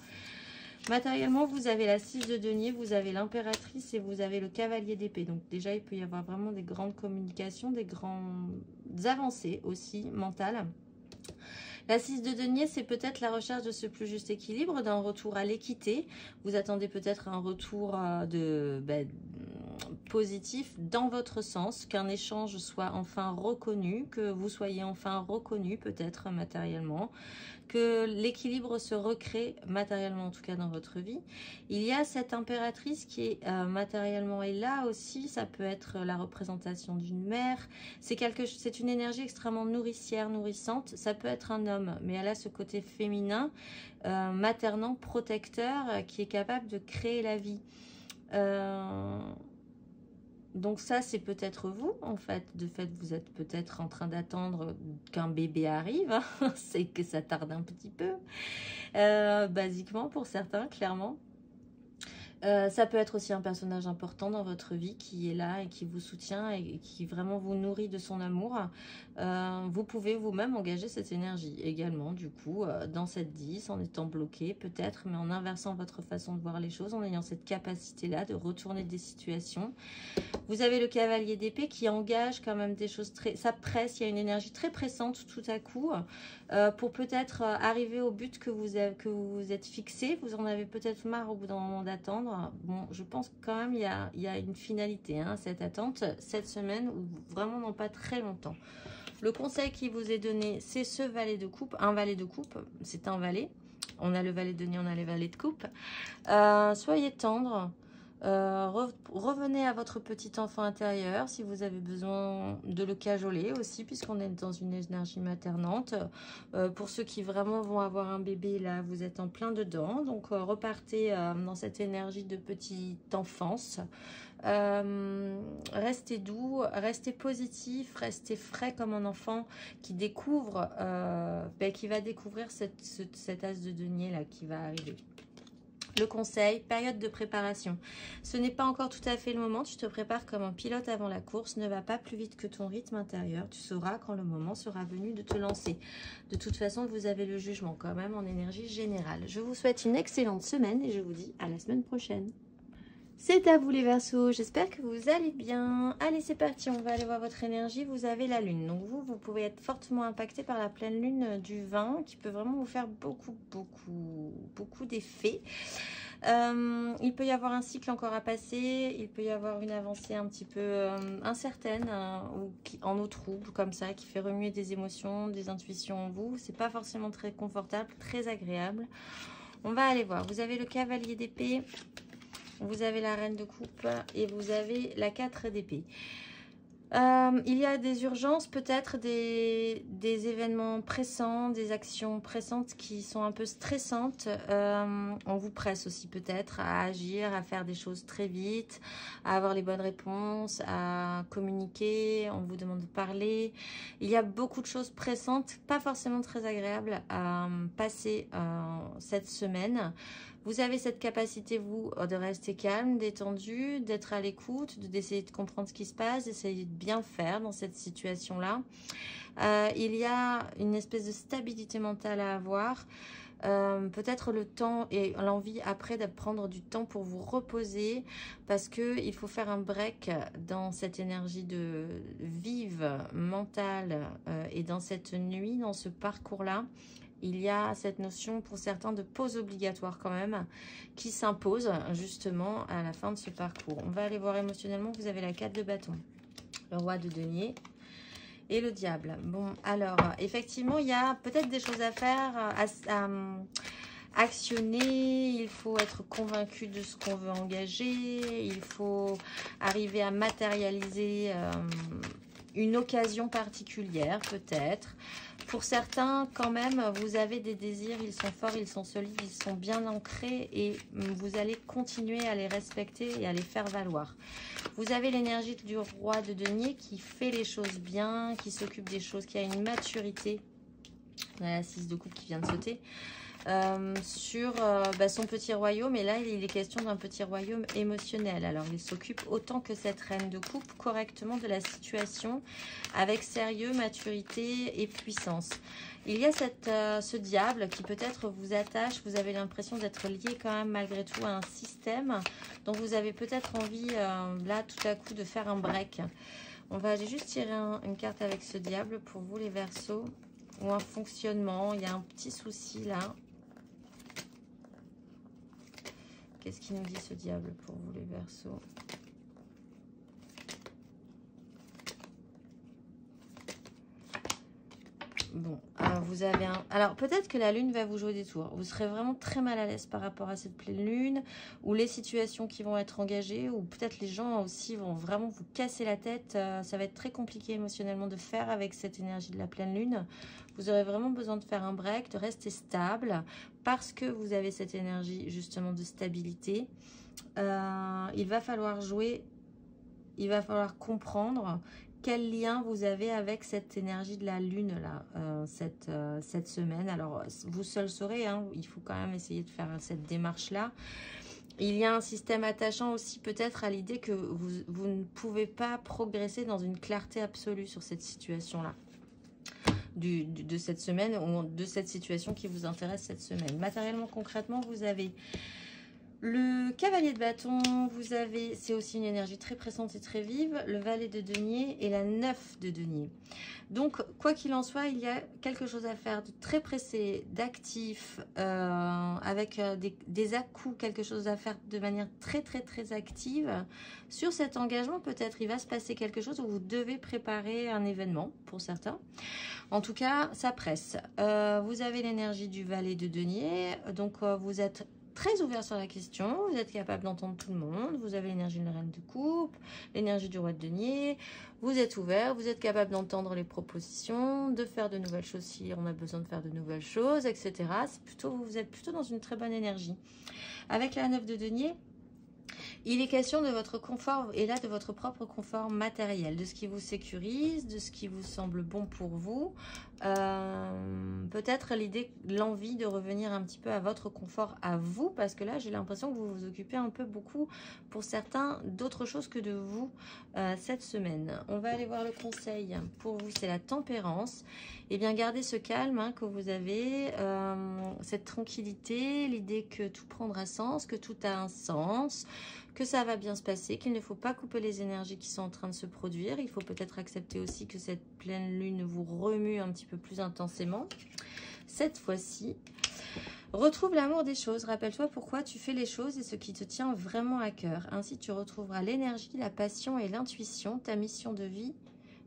Matériellement, vous avez la 6 de denier, vous avez l'impératrice et vous avez le cavalier d'épée. Donc déjà, il peut y avoir vraiment des grandes communications, des grandes avancées aussi mentales. La 6 de denier, c'est peut-être la recherche de ce plus juste équilibre, d'un retour à l'équité. Vous attendez peut-être un retour positif dans votre sens, qu'un échange soit enfin reconnu, que vous soyez enfin reconnu peut-être matériellement, que l'équilibre se recrée matériellement en tout cas dans votre vie. Il y a cette impératrice qui est matériellement et là aussi, ça peut être la représentation d'une mère. C'est une énergie extrêmement nourricière, nourrissante. Ça peut être un homme, mais elle a ce côté féminin, maternant, protecteur, qui est capable de créer la vie. Donc ça, c'est peut-être vous, en fait. De fait, vous êtes peut-être en train d'attendre qu'un bébé arrive. C'est que ça tarde un petit peu. Basiquement, pour certains, clairement. Ça peut être aussi un personnage important dans votre vie qui est là et qui vous soutient et qui vraiment vous nourrit de son amour. Vous pouvez vous-même engager cette énergie également, du coup, dans cette 10, en étant bloqué peut-être, mais en inversant votre façon de voir les choses, en ayant cette capacité-là de retourner des situations. Vous avez le cavalier d'épée qui engage quand même des choses très... Ça presse, il y a une énergie très pressante tout à coup pour peut-être arriver au but que vous êtes fixé. Vous en avez peut-être marre au bout d'un moment d'attendre. Bon, je pense quand même il y a une finalité, hein, cette attente, cette semaine ou vraiment dans pas très longtemps. Le conseil qui vous est donné, c'est ce valet de coupe. Un valet de coupe, c'est un valet. On a le valet de denier, on a les valets de coupe. Soyez tendre. Revenez à votre petit enfant intérieur si vous avez besoin de le cajoler aussi, puisqu'on est dans une énergie maternante. Pour ceux qui vraiment vont avoir un bébé, là, vous êtes en plein dedans. Donc, repartez dans cette énergie de petite enfance. Restez doux, restez positif, restez frais comme un enfant qui découvre, qui va découvrir cet as de denier là qui va arriver. Le conseil, période de préparation. Ce n'est pas encore tout à fait le moment. Tu te prépares comme un pilote avant la course. Ne va pas plus vite que ton rythme intérieur. Tu sauras quand le moment sera venu de te lancer. De toute façon, vous avez le jugement quand même en énergie générale. Je vous souhaite une excellente semaine et je vous dis à la semaine prochaine. C'est à vous les Verseaux, j'espère que vous allez bien. Allez, c'est parti, on va aller voir votre énergie. Vous avez la lune, donc vous pouvez être fortement impacté par la pleine lune du 20 qui peut vraiment vous faire beaucoup d'effets. Il peut y avoir un cycle encore à passer, il peut y avoir une avancée un petit peu incertaine ou en eau trouble comme ça, qui fait remuer des émotions, des intuitions en vous. C'est pas forcément très confortable, très agréable. On va aller voir, vous avez le cavalier d'épée. Vous avez la reine de coupe et vous avez la 4 d'épée. Il y a des urgences, peut-être des événements pressants, des actions pressantes qui sont un peu stressantes. On vous presse aussi peut-être à agir, à faire des choses très vite, à avoir les bonnes réponses, à communiquer, on vous demande de parler. Il y a beaucoup de choses pressantes, pas forcément très agréables à passer cette semaine. Vous avez cette capacité, vous, de rester calme, détendu, d'être à l'écoute, d'essayer de comprendre ce qui se passe, d'essayer de bien faire dans cette situation-là. Il y a une espèce de stabilité mentale à avoir. Peut-être le temps et l'envie après de prendre du temps pour vous reposer parce qu'il faut faire un break dans cette énergie de vive mentale et dans cette nuit, dans ce parcours-là. Il y a cette notion pour certains de pause obligatoire quand même qui s'impose justement à la fin de ce parcours. On va aller voir émotionnellement, vous avez la 4 de bâton, le roi de denier et le diable. Bon, alors effectivement, il y a peut-être des choses à faire, à actionner, il faut être convaincu de ce qu'on veut engager, il faut arriver à matérialiser une occasion particulière peut-être. Pour certains, quand même, vous avez des désirs, ils sont forts, ils sont solides, ils sont bien ancrés et vous allez continuer à les respecter et à les faire valoir. Vous avez l'énergie du roi de denier qui fait les choses bien, qui s'occupe des choses, qui a une maturité. On a la 6 de coupe qui vient de sauter. Sur son petit royaume, et là il est question d'un petit royaume émotionnel. Alors il s'occupe autant que cette reine de coupe correctement de la situation avec sérieux, maturité et puissance. Il y a ce diable qui peut-être vous attache, vous avez l'impression d'être lié quand même malgré tout à un système, donc vous avez peut-être envie là tout à coup de faire un break. On va aller juste tirer une carte avec ce diable pour vous les Verseaux, ou un fonctionnement, il y a un petit souci là. Qu'est-ce qu'il nous dit ce diable pour vous les Verseaux? Bon, alors vous avez un... Alors peut-être que la lune va vous jouer des tours. Vous serez vraiment très mal à l'aise par rapport à cette pleine lune, ou les situations qui vont être engagées, ou peut-être les gens aussi vont vraiment vous casser la tête. Ça va être très compliqué émotionnellement de faire avec cette énergie de la pleine lune. Vous aurez vraiment besoin de faire un break, de rester stable, parce que vous avez cette énergie justement de stabilité. Il va falloir jouer, il va falloir comprendre quel lien vous avez avec cette énergie de la lune là, cette semaine. Alors vous seul saurez, hein, il faut quand même essayer de faire cette démarche là. Il y a un système attachant aussi peut-être à l'idée que vous ne pouvez pas progresser dans une clarté absolue sur cette situation là. De cette semaine ou de cette situation qui vous intéresse cette semaine. Matériellement, concrètement, vous avez le cavalier de bâton, vous avez, c'est aussi une énergie très pressante et très vive, le valet de denier et la 9 de denier. Donc, quoi qu'il en soit, il y a quelque chose à faire de très pressé, d'actif, avec des à-coups, quelque chose à faire de manière très active. Sur cet engagement, peut-être, il va se passer quelque chose où vous devez préparer un événement, pour certains. En tout cas, ça presse. Vous avez l'énergie du valet de denier, donc vous êtes très ouvert sur la question, vous êtes capable d'entendre tout le monde, vous avez l'énergie de la reine de coupe, l'énergie du roi de denier, vous êtes ouvert, vous êtes capable d'entendre les propositions, de faire de nouvelles choses si on a besoin de faire de nouvelles choses, etc. C'est plutôt, vous êtes plutôt dans une très bonne énergie. Avec la 9 de denier, il est question de votre confort, et là de votre propre confort matériel, de ce qui vous sécurise, de ce qui vous semble bon pour vous, peut-être l'envie de revenir un petit peu à votre confort à vous, parce que là j'ai l'impression que vous vous occupez un peu beaucoup pour certains d'autre chose que de vous cette semaine. On va aller voir le conseil pour vous, c'est la tempérance. Et bien gardez ce calme hein, que vous avez, cette tranquillité, l'idée que tout prendra sens, que tout a un sens, que ça va bien se passer, qu'il ne faut pas couper les énergies qui sont en train de se produire. Il faut peut-être accepter aussi que cette pleine lune vous remue un petit peu plus intensément. Cette fois-ci, retrouve l'amour des choses. Rappelle-toi pourquoi tu fais les choses et ce qui te tient vraiment à cœur. Ainsi, tu retrouveras l'énergie, la passion et l'intuition. Ta mission de vie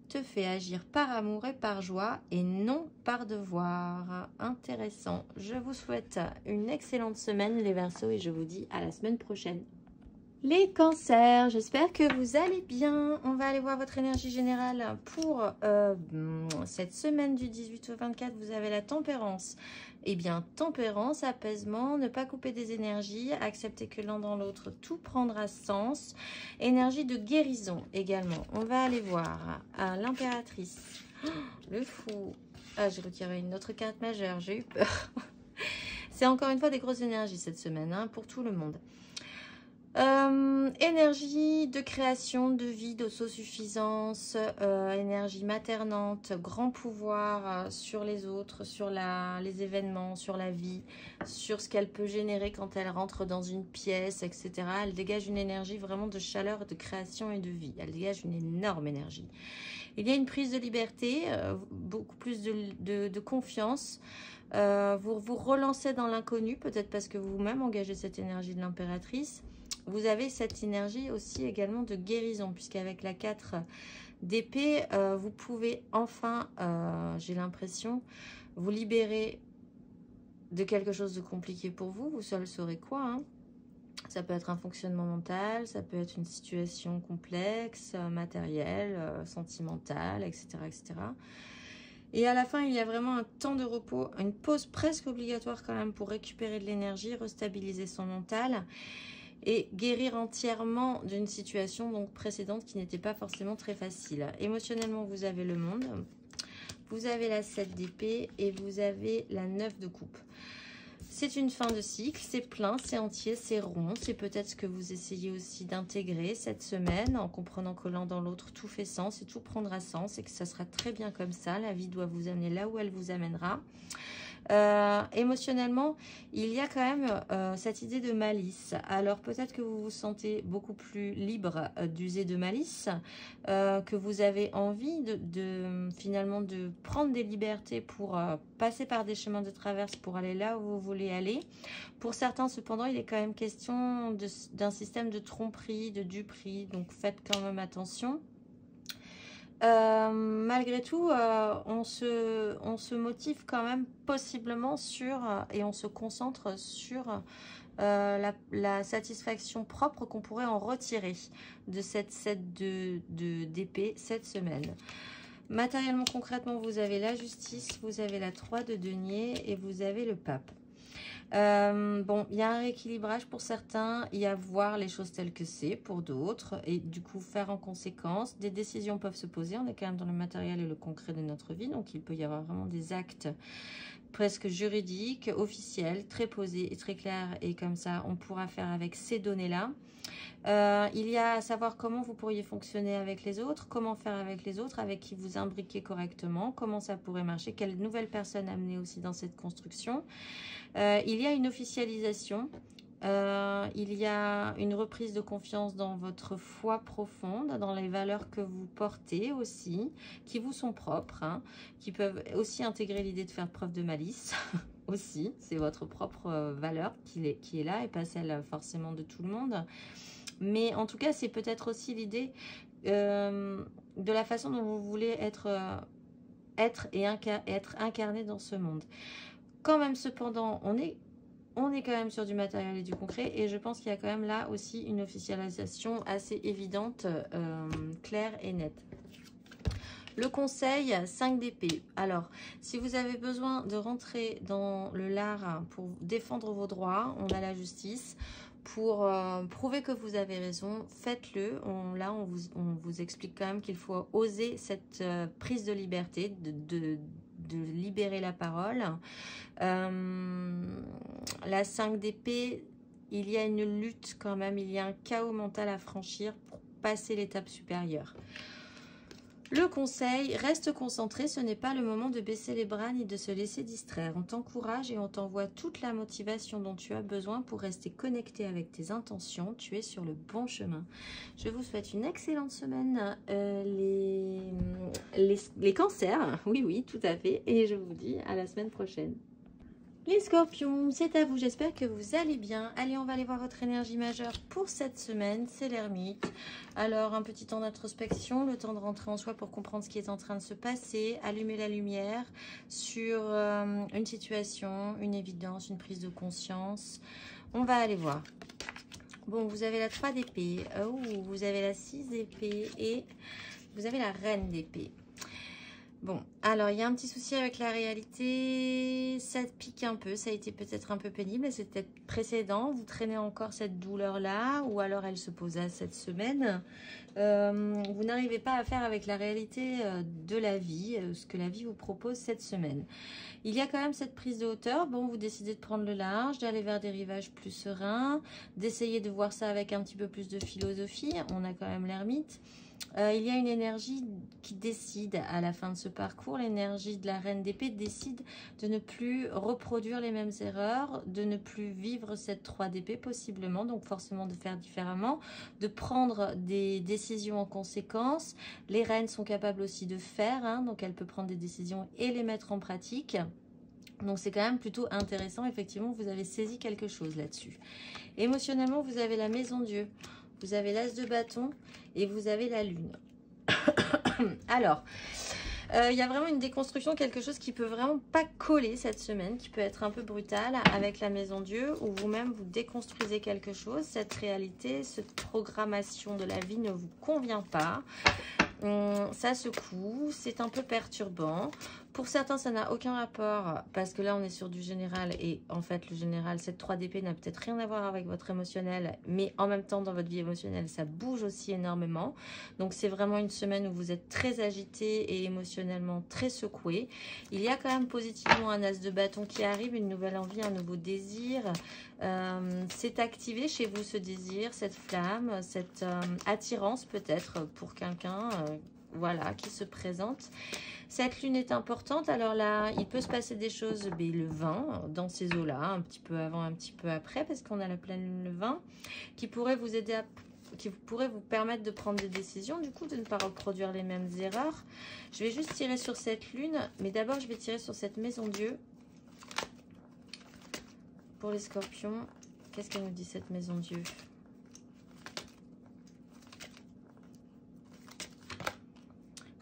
te fait agir par amour et par joie et non par devoir. Intéressant. Je vous souhaite une excellente semaine les Verseaux et je vous dis à la semaine prochaine. Les cancers, j'espère que vous allez bien. On va aller voir votre énergie générale pour cette semaine du 18 au 24. Vous avez la tempérance. Eh bien, tempérance, apaisement, ne pas couper des énergies, accepter que l'un dans l'autre, tout prendra sens. Énergie de guérison également. On va aller voir l'impératrice. Oh, le fou. Ah, j'ai retiré une autre carte majeure, j'ai eu peur. C'est encore une fois des grosses énergies cette semaine hein, pour tout le monde. Énergie de création, de vie, d'autosuffisance, énergie maternante, grand pouvoir sur les autres, sur les événements, sur la vie, sur ce qu'elle peut générer quand elle rentre dans une pièce, etc. Elle dégage une énergie vraiment de chaleur, de création et de vie. Elle dégage une énorme énergie. Il y a une prise de liberté, beaucoup plus de confiance. Vous vous relancez dans l'inconnu, peut-être parce que vous-même engagez cette énergie de l'impératrice. Vous avez cette énergie aussi également de guérison, puisqu'avec la 4 d'épée, vous pouvez enfin, j'ai l'impression, vous libérer de quelque chose de compliqué pour vous. Vous seul saurez quoi. Hein. Ça peut être un fonctionnement mental, ça peut être une situation complexe, matérielle, sentimentale, etc., etc. Et à la fin, il y a vraiment un temps de repos, une pause presque obligatoire quand même pour récupérer de l'énergie, restabiliser son mental et guérir entièrement d'une situation donc précédente qui n'était pas forcément très facile. Émotionnellement, vous avez le monde, vous avez la 7 d'épée et vous avez la 9 de coupe. C'est une fin de cycle, c'est plein, c'est entier, c'est rond. C'est peut-être ce que vous essayez aussi d'intégrer cette semaine en comprenant que l'un dans l'autre, tout fait sens et tout prendra sens et que ça sera très bien comme ça. La vie doit vous amener là où elle vous amènera. Émotionnellement, il y a quand même cette idée de malice. Alors peut-être que vous vous sentez beaucoup plus libre d'user de malice, que vous avez envie finalement de prendre des libertés pour passer par des chemins de traverse pour aller là où vous voulez aller. Pour certains, cependant, il est quand même question d'un système de tromperie, de duperie, donc faites quand même attention. Malgré tout, on se motive quand même possiblement sur, et on se concentre sur la satisfaction propre qu'on pourrait en retirer de cette 7 d'épée cette semaine. Matériellement, concrètement, vous avez la justice, vous avez la 3 de denier et vous avez le pape. Bon, il y a un rééquilibrage pour certains, il y a voir les choses telles que c'est pour d'autres et du coup faire en conséquence. Des décisions peuvent se poser, on est quand même dans le matériel et le concret de notre vie, donc il peut y avoir vraiment des actes presque juridiques, officiels, très posés et très clairs et comme ça on pourra faire avec ces données-là. Il y a à savoir comment vous pourriez fonctionner avec les autres, comment faire avec les autres, avec qui vous imbriquez correctement, comment ça pourrait marcher, quelle nouvelle personne amener aussi dans cette construction. Il y a une officialisation, il y a une reprise de confiance dans votre foi profonde, dans les valeurs que vous portez aussi, qui vous sont propres, hein, qui peuvent aussi intégrer l'idée de faire preuve de malice. Aussi, c'est votre propre valeur qui est là et pas celle forcément de tout le monde. Mais en tout cas, c'est peut-être aussi l'idée de la façon dont vous voulez être incarné dans ce monde. Quand même, cependant, on est quand même sur du matériel et du concret. Et je pense qu'il y a quand même là aussi une officialisation assez évidente, claire et nette. Le conseil, 5 d'épée. Alors, si vous avez besoin de rentrer dans le lard pour défendre vos droits, on a la justice. Pour prouver que vous avez raison, faites-le. Là, on vous explique quand même qu'il faut oser cette prise de liberté, de libérer la parole. La 5 d'épée, il y a une lutte quand même, il y a un chaos mental à franchir pour passer l'étape supérieure. Le conseil, reste concentré, ce n'est pas le moment de baisser les bras ni de se laisser distraire. On t'encourage et on t'envoie toute la motivation dont tu as besoin pour rester connecté avec tes intentions. Tu es sur le bon chemin. Je vous souhaite une excellente semaine, les cancers. Oui, oui, tout à fait. Et je vous dis à la semaine prochaine. Les scorpions, c'est à vous, j'espère que vous allez bien. Allez, on va aller voir votre énergie majeure pour cette semaine, c'est l'ermite. Alors, un petit temps d'introspection, le temps de rentrer en soi pour comprendre ce qui est en train de se passer, allumer la lumière sur une situation, une évidence, une prise de conscience. On va aller voir. Bon, vous avez la 3 d'épée, vous avez la 6 d'épée et vous avez la reine d'épée. Bon, alors il y a un petit souci avec la réalité, ça pique un peu, ça a été peut-être un peu pénible, c'est peut-être précédent, vous traînez encore cette douleur-là, ou alors elle se posa cette semaine. Vous n'arrivez pas à faire avec la réalité de la vie, ce que la vie vous propose cette semaine. Il y a quand même cette prise de hauteur, bon, vous décidez de prendre le large, d'aller vers des rivages plus sereins, d'essayer de voir ça avec un petit peu plus de philosophie, on a quand même l'ermite. Il y a une énergie qui décide à la fin de ce parcours, l'énergie de la reine d'épée décide de ne plus reproduire les mêmes erreurs, de ne plus vivre cette 3 d'épée possiblement, donc forcément de faire différemment, de prendre des décisions en conséquence. Les reines sont capables aussi de faire, hein, donc elle peut prendre des décisions et les mettre en pratique. Donc c'est quand même plutôt intéressant, effectivement vous avez saisi quelque chose là-dessus. Émotionnellement vous avez la maison Dieu. Vous avez l'as de bâton et vous avez la lune. Alors, il y a vraiment une déconstruction, quelque chose qui peut vraiment pas coller cette semaine, qui peut être un peu brutal avec la maison Dieu, où vous-même vous déconstruisez quelque chose. Cette réalité, cette programmation de la vie ne vous convient pas. Ça secoue, c'est un peu perturbant. Pour certains, ça n'a aucun rapport parce que là, on est sur du général et en fait, le général, cette 3 d'épée n'a peut-être rien à voir avec votre émotionnel, mais en même temps, dans votre vie émotionnelle, ça bouge aussi énormément. Donc, c'est vraiment une semaine où vous êtes très agité et émotionnellement très secoué. Il y a quand même positivement un as de bâton qui arrive, une nouvelle envie, un nouveau désir. C'est activé chez vous ce désir, cette flamme, cette attirance peut-être pour quelqu'un voilà, qui se présente. Cette lune est importante, alors là, il peut se passer des choses le 20, dans ces eaux-là, un petit peu avant, un petit peu après, parce qu'on a la pleine lune le 20, qui pourrait vous aider à... qui pourrait vous permettre de prendre des décisions, du coup, de ne pas reproduire les mêmes erreurs. Je vais juste tirer sur cette lune, mais d'abord, je vais tirer sur cette maison Dieu. Pour les scorpions, qu'est-ce qu'elle nous dit, cette maison Dieu ?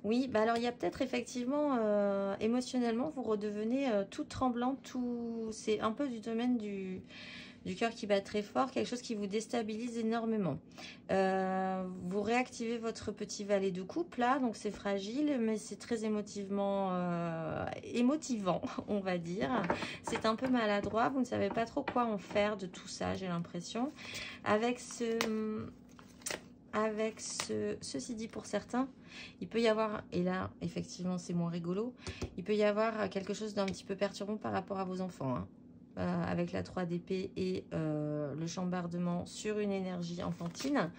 Oui, bah alors il y a peut-être effectivement, émotionnellement, vous redevenez tout tremblant, tout... c'est un peu du domaine du cœur qui bat très fort, quelque chose qui vous déstabilise énormément. Vous réactivez votre petit valet de coupe là, donc c'est fragile, mais c'est très émotivement émotivant, on va dire. C'est un peu maladroit, vous ne savez pas trop quoi en faire de tout ça, j'ai l'impression. Ceci dit, pour certains, il peut y avoir, et là, effectivement, c'est moins rigolo, il peut y avoir quelque chose d'un petit peu perturbant par rapport à vos enfants, hein. Avec la 3 d'épée et le chambardement sur une énergie enfantine.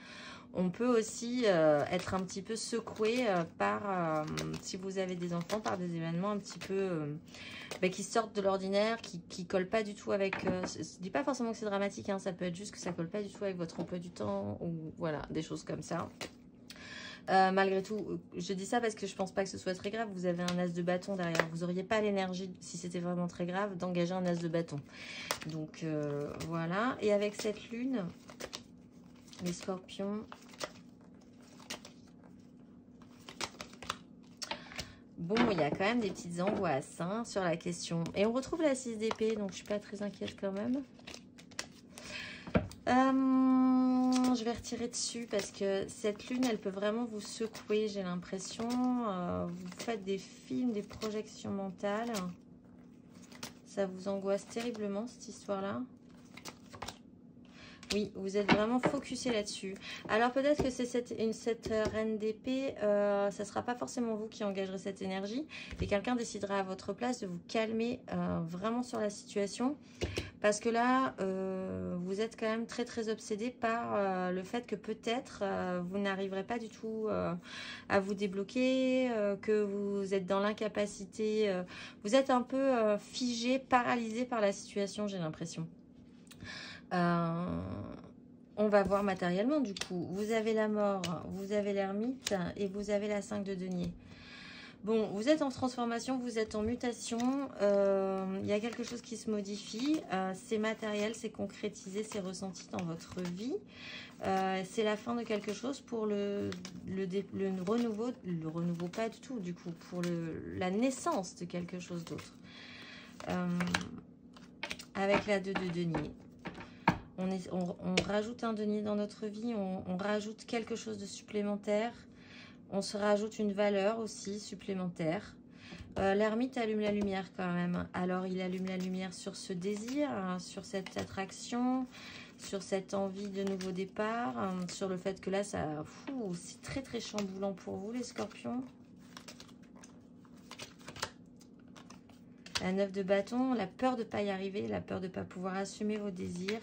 On peut aussi être un petit peu secoué par, si vous avez des enfants, par des événements un petit peu qui sortent de l'ordinaire, qui collent pas du tout avec... je dis pas forcément que c'est dramatique, hein, ça peut être juste que ça colle pas du tout avec votre emploi du temps, ou voilà, des choses comme ça. Malgré tout, je dis ça parce que je pense pas que ce soit très grave. Vous avez un as de bâton derrière. Vous n'auriez pas l'énergie, si c'était vraiment très grave, d'engager un as de bâton. Donc, voilà. Et avec cette lune, les scorpions... Bon, il y a quand même des petites angoisses hein, sur la question. Et on retrouve la 6 d'épée, donc je suis pas très inquiète quand même. Je vais retirer dessus parce que cette lune, elle peut vraiment vous secouer, j'ai l'impression. Vous faites des films, des projections mentales. Ça vous angoisse terriblement, cette histoire-là. Oui, vous êtes vraiment focusé là-dessus. Alors peut-être que c'est cette reine d'épée, ça ne sera pas forcément vous qui engagerez cette énergie et quelqu'un décidera à votre place de vous calmer vraiment sur la situation. Parce que là, vous êtes quand même très très obsédé par le fait que peut-être vous n'arriverez pas du tout à vous débloquer, que vous êtes dans l'incapacité, vous êtes un peu figé, paralysé par la situation, j'ai l'impression. On va voir matériellement du coup. Vous avez la mort, vous avez l'ermite et vous avez la 5 de denier. Bon, vous êtes en transformation, vous êtes en mutation. Il y a quelque chose qui se modifie. C'est matériel, c'est concrétisé, c'est ressenti dans votre vie. C'est la fin de quelque chose pour le renouveau pas du tout du coup, pour la naissance de quelque chose d'autre. Avec la 2 de denier. On rajoute un denier dans notre vie, on rajoute quelque chose de supplémentaire, on se rajoute une valeur aussi supplémentaire. L'ermite allume la lumière quand même. Alors il allume la lumière sur ce désir, hein, sur cette attraction, sur cette envie de nouveau départ, hein, sur le fait que là, c'est très très chamboulant pour vous les scorpions. La 9 de bâton, la peur de ne pas y arriver, la peur de ne pas pouvoir assumer vos désirs.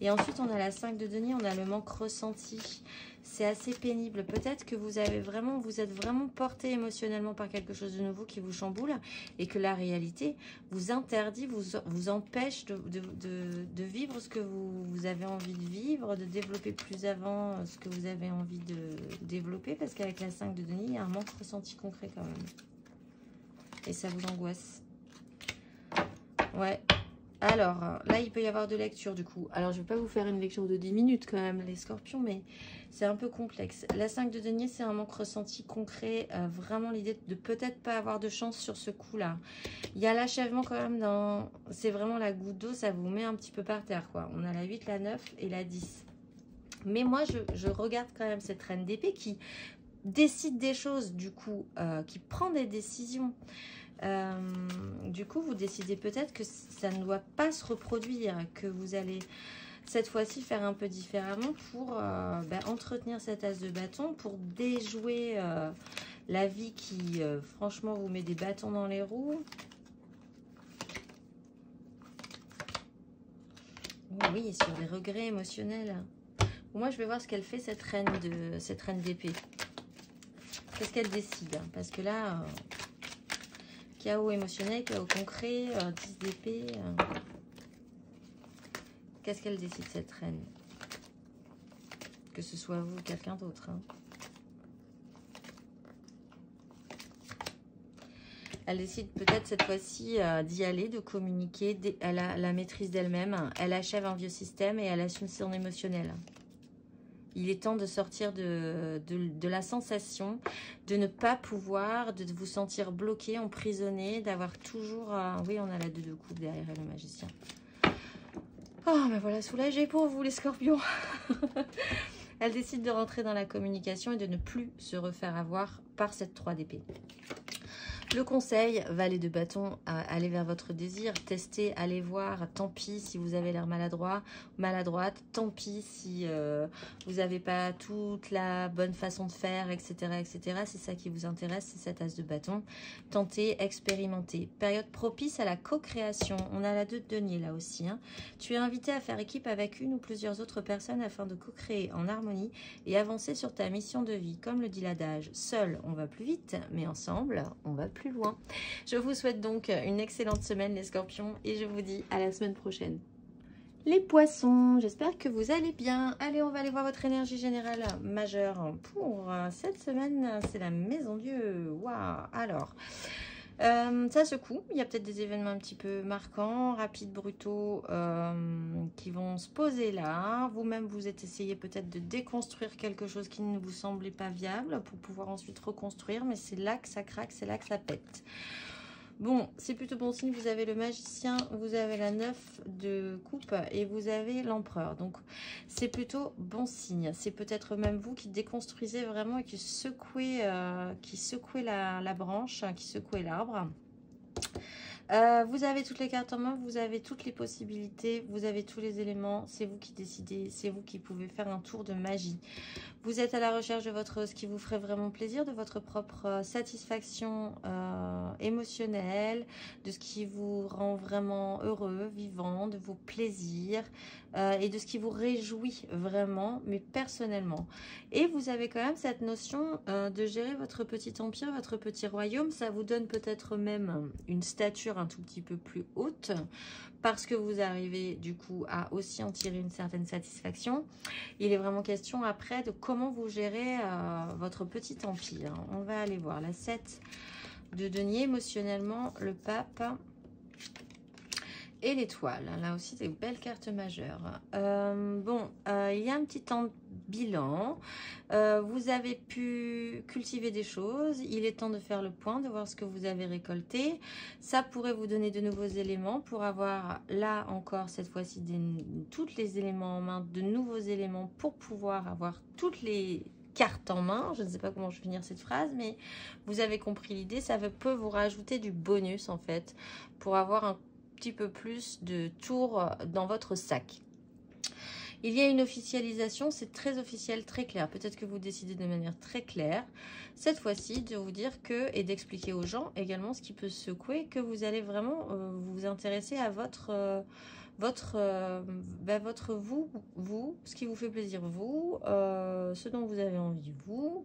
Et ensuite, on a la 5 de denier, on a le manque ressenti. C'est assez pénible. Peut-être que vous êtes vraiment porté émotionnellement par quelque chose de nouveau qui vous chamboule et que la réalité vous interdit, vous empêche de vivre ce que vous avez envie de vivre, de développer plus avant ce que vous avez envie de développer. Parce qu'avec la 5 de denier, il y a un manque ressenti concret quand même. Et ça vous angoisse. Ouais, alors là il peut y avoir de lecture du coup. Alors je ne vais pas vous faire une lecture de 10 minutes quand même les scorpions, mais c'est un peu complexe. La 5 de denier, c'est un manque ressenti concret, vraiment l'idée de peut-être pas avoir de chance sur ce coup là. Il y a l'achèvement quand même dans... C'est vraiment la goutte d'eau, ça vous met un petit peu par terre quoi. On a la 8, la 9 et la 10. Mais moi je regarde quand même cette reine d'épée qui décide des choses du coup, qui prend des décisions. Du coup, vous décidez peut-être que ça ne doit pas se reproduire, que vous allez cette fois-ci faire un peu différemment pour entretenir cet as de bâton, pour déjouer la vie qui, franchement, vous met des bâtons dans les roues. Oui, sur des regrets émotionnels. Moi, je vais voir ce qu'elle fait, cette reine d'épée. Qu'est-ce qu'elle décide? Parce que là... chaos émotionnel, chaos concret, 10 d'épée. Qu'est-ce qu'elle décide cette reine? Que ce soit vous ou quelqu'un d'autre. Hein. Elle décide peut-être cette fois-ci d'y aller, de communiquer. Elle a la maîtrise d'elle-même. Elle achève un vieux système et elle assume son émotionnel. Il est temps de sortir de la sensation de ne pas pouvoir, de vous sentir bloqué, emprisonné, d'avoir toujours... oui, on a la 2 de coupe derrière le magicien. Oh, mais voilà, soulagé pour vous les scorpions. Elle décide de rentrer dans la communication et de ne plus se refaire avoir par cette 3 d'épée. Le conseil, valet de bâton, allez vers votre désir, testez, allez voir, tant pis si vous avez l'air maladroite, tant pis si vous n'avez pas toute la bonne façon de faire, etc. etc. C'est ça qui vous intéresse, c'est cet as de bâton. Tentez, expérimentez. Période propice à la co-création. On a la 2 de denier là aussi. Hein. Tu es invité à faire équipe avec une ou plusieurs autres personnes afin de co-créer en harmonie et avancer sur ta mission de vie. Comme le dit l'adage, seul on va plus vite, mais ensemble on va plus loin. Je vous souhaite donc une excellente semaine les scorpions et je vous dis à la semaine prochaine. Les poissons, j'espère que vous allez bien. Allez, on va aller voir votre énergie générale majeure pour cette semaine. C'est la maison Dieu. Waouh. Alors, ça secoue. Il y a peut-être des événements un petit peu marquants, rapides, brutaux, qui vont se poser là. Vous-même, vous êtes essayé peut-être de déconstruire quelque chose qui ne vous semblait pas viable pour pouvoir ensuite reconstruire. Mais c'est là que ça craque, c'est là que ça pète. Bon, c'est plutôt bon signe. Vous avez le magicien, vous avez la 9 de coupe et vous avez l'empereur. Donc, c'est plutôt bon signe. C'est peut-être même vous qui déconstruisez vraiment et qui secouez la branche, qui secouez l'arbre. Vous avez toutes les cartes en main, vous avez toutes les possibilités, vous avez tous les éléments. C'est vous qui décidez, c'est vous qui pouvez faire un tour de magie. Vous êtes à la recherche de ce qui vous ferait vraiment plaisir, de votre propre satisfaction émotionnelle, de ce qui vous rend vraiment heureux, vivant, de vos plaisirs et de ce qui vous réjouit vraiment, mais personnellement. Et vous avez quand même cette notion de gérer votre petit empire, votre petit royaume. Ça vous donne peut-être même une stature un tout petit peu plus haute parce que vous arrivez du coup à aussi en tirer une certaine satisfaction. Il est vraiment question après de comment vous gérez votre petit empire. On va aller voir la 7 de denier, émotionnellement, le pape et l'étoile. Là aussi, des belles cartes majeures. Il y a un petit temps de bilan. Vous avez pu cultiver des choses. Il est temps de faire le point, de voir ce que vous avez récolté. Ça pourrait vous donner de nouveaux éléments pour avoir, là encore, cette fois-ci, tous les éléments en main, de nouveaux éléments pour pouvoir avoir toutes les cartes en main. Je ne sais pas comment je vais finir cette phrase, mais vous avez compris l'idée. Ça peut vous rajouter du bonus, en fait, pour avoir un petit peu plus de tours dans votre sac. Il y a une officialisation, c'est très officiel, très clair. Peut-être que vous décidez de manière très claire, cette fois-ci, de vous dire que, et d'expliquer aux gens également ce qui peut secouer, que vous allez vraiment vous intéresser à votre vous, ce qui vous fait plaisir, vous, ce dont vous avez envie, vous,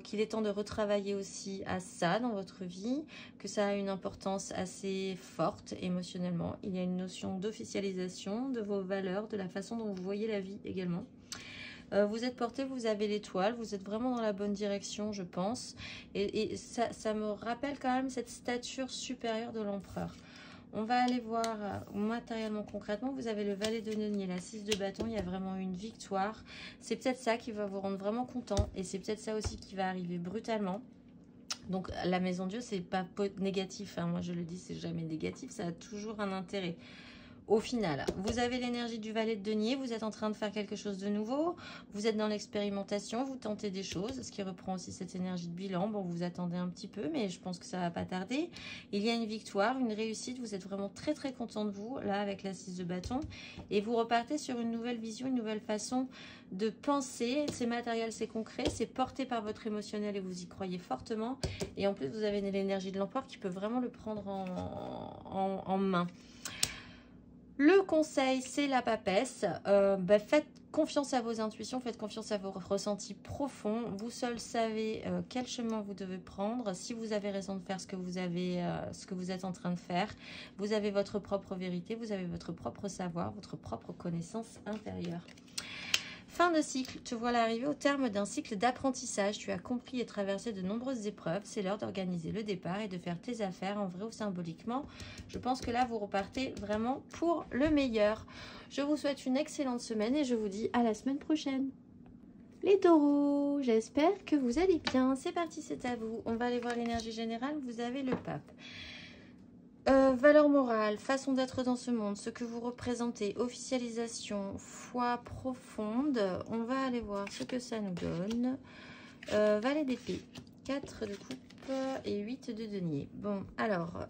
qu'il est temps de retravailler aussi à ça dans votre vie, que ça a une importance assez forte émotionnellement. Il y a une notion d'officialisation de vos valeurs, de la façon dont vous voyez la vie également. Vous êtes porté, vous avez l'étoile, vous êtes vraiment dans la bonne direction, je pense. Et ça me rappelle quand même cette stature supérieure de l'empereur. On va aller voir matériellement, concrètement. Vous avez le valet de denier, la 6 de bâton. Il y a vraiment une victoire. C'est peut-être ça qui va vous rendre vraiment content. Et c'est peut-être ça aussi qui va arriver brutalement. Donc la maison Dieu, c'est pas négatif. Hein. Moi, je le dis, c'est jamais négatif. Ça a toujours un intérêt. Au final, vous avez l'énergie du valet de denier, vous êtes en train de faire quelque chose de nouveau, vous êtes dans l'expérimentation, vous tentez des choses, ce qui reprend aussi cette énergie de bilan. Bon, vous attendez un petit peu, mais je pense que ça va pas tarder. Il y a une victoire, une réussite, vous êtes vraiment très très content de vous, là, avec la 6 de bâton. Et vous repartez sur une nouvelle vision, une nouvelle façon de penser. C'est matériel, c'est concret, c'est porté par votre émotionnel et vous y croyez fortement. Et en plus, vous avez l'énergie de l'empereur qui peut vraiment le prendre en main. Le conseil, c'est la papesse. Faites confiance à vos intuitions, faites confiance à vos ressentis profonds. Vous seuls savez quel chemin vous devez prendre. Si vous avez raison de faire ce que vous êtes en train de faire, vous avez votre propre vérité, vous avez votre propre savoir, votre propre connaissance intérieure. Fin de cycle, te voilà arrivé au terme d'un cycle d'apprentissage. Tu as compris et traversé de nombreuses épreuves. C'est l'heure d'organiser le départ et de faire tes affaires en vrai ou symboliquement. Je pense que là, vous repartez vraiment pour le meilleur. Je vous souhaite une excellente semaine et je vous dis à la semaine prochaine. Les taureaux, j'espère que vous allez bien. C'est parti, c'est à vous. On va aller voir l'énergie générale. Vous avez le pape. Valeur morale, façon d'être dans ce monde, ce que vous représentez, officialisation, foi profonde. On va aller voir ce que ça nous donne. Valet d'épée, 4 de coupe et 8 de denier. Bon, alors,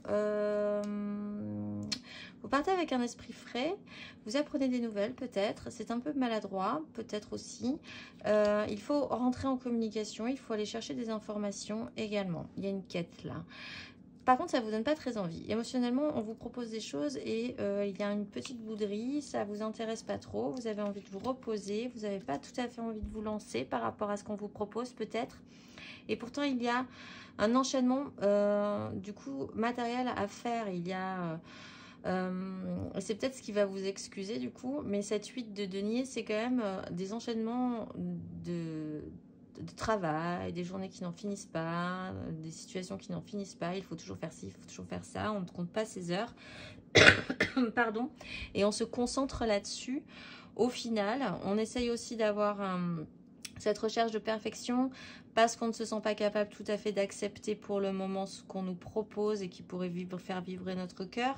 vous partez avec un esprit frais, vous apprenez des nouvelles peut-être, c'est un peu maladroit peut-être aussi. Il faut rentrer en communication, il faut aller chercher des informations également. Il y a une quête là. Par contre, ça ne vous donne pas très envie. Émotionnellement, on vous propose des choses et il y a une petite bouderie, ça ne vous intéresse pas trop, vous avez envie de vous reposer, vous n'avez pas tout à fait envie de vous lancer par rapport à ce qu'on vous propose peut-être. Et pourtant, il y a un enchaînement du coup matériel à faire. Il y a... c'est peut-être ce qui va vous excuser du coup, mais cette 8 de denier, c'est quand même des enchaînements de travail, des journées qui n'en finissent pas, des situations qui n'en finissent pas, il faut toujours faire ci, il faut toujours faire ça, on ne compte pas ses heures, pardon, et on se concentre là-dessus. Au final, on essaye aussi d'avoir cette recherche de perfection parce qu'on ne se sent pas capable tout à fait d'accepter pour le moment ce qu'on nous propose et qui pourrait faire vibrer notre cœur.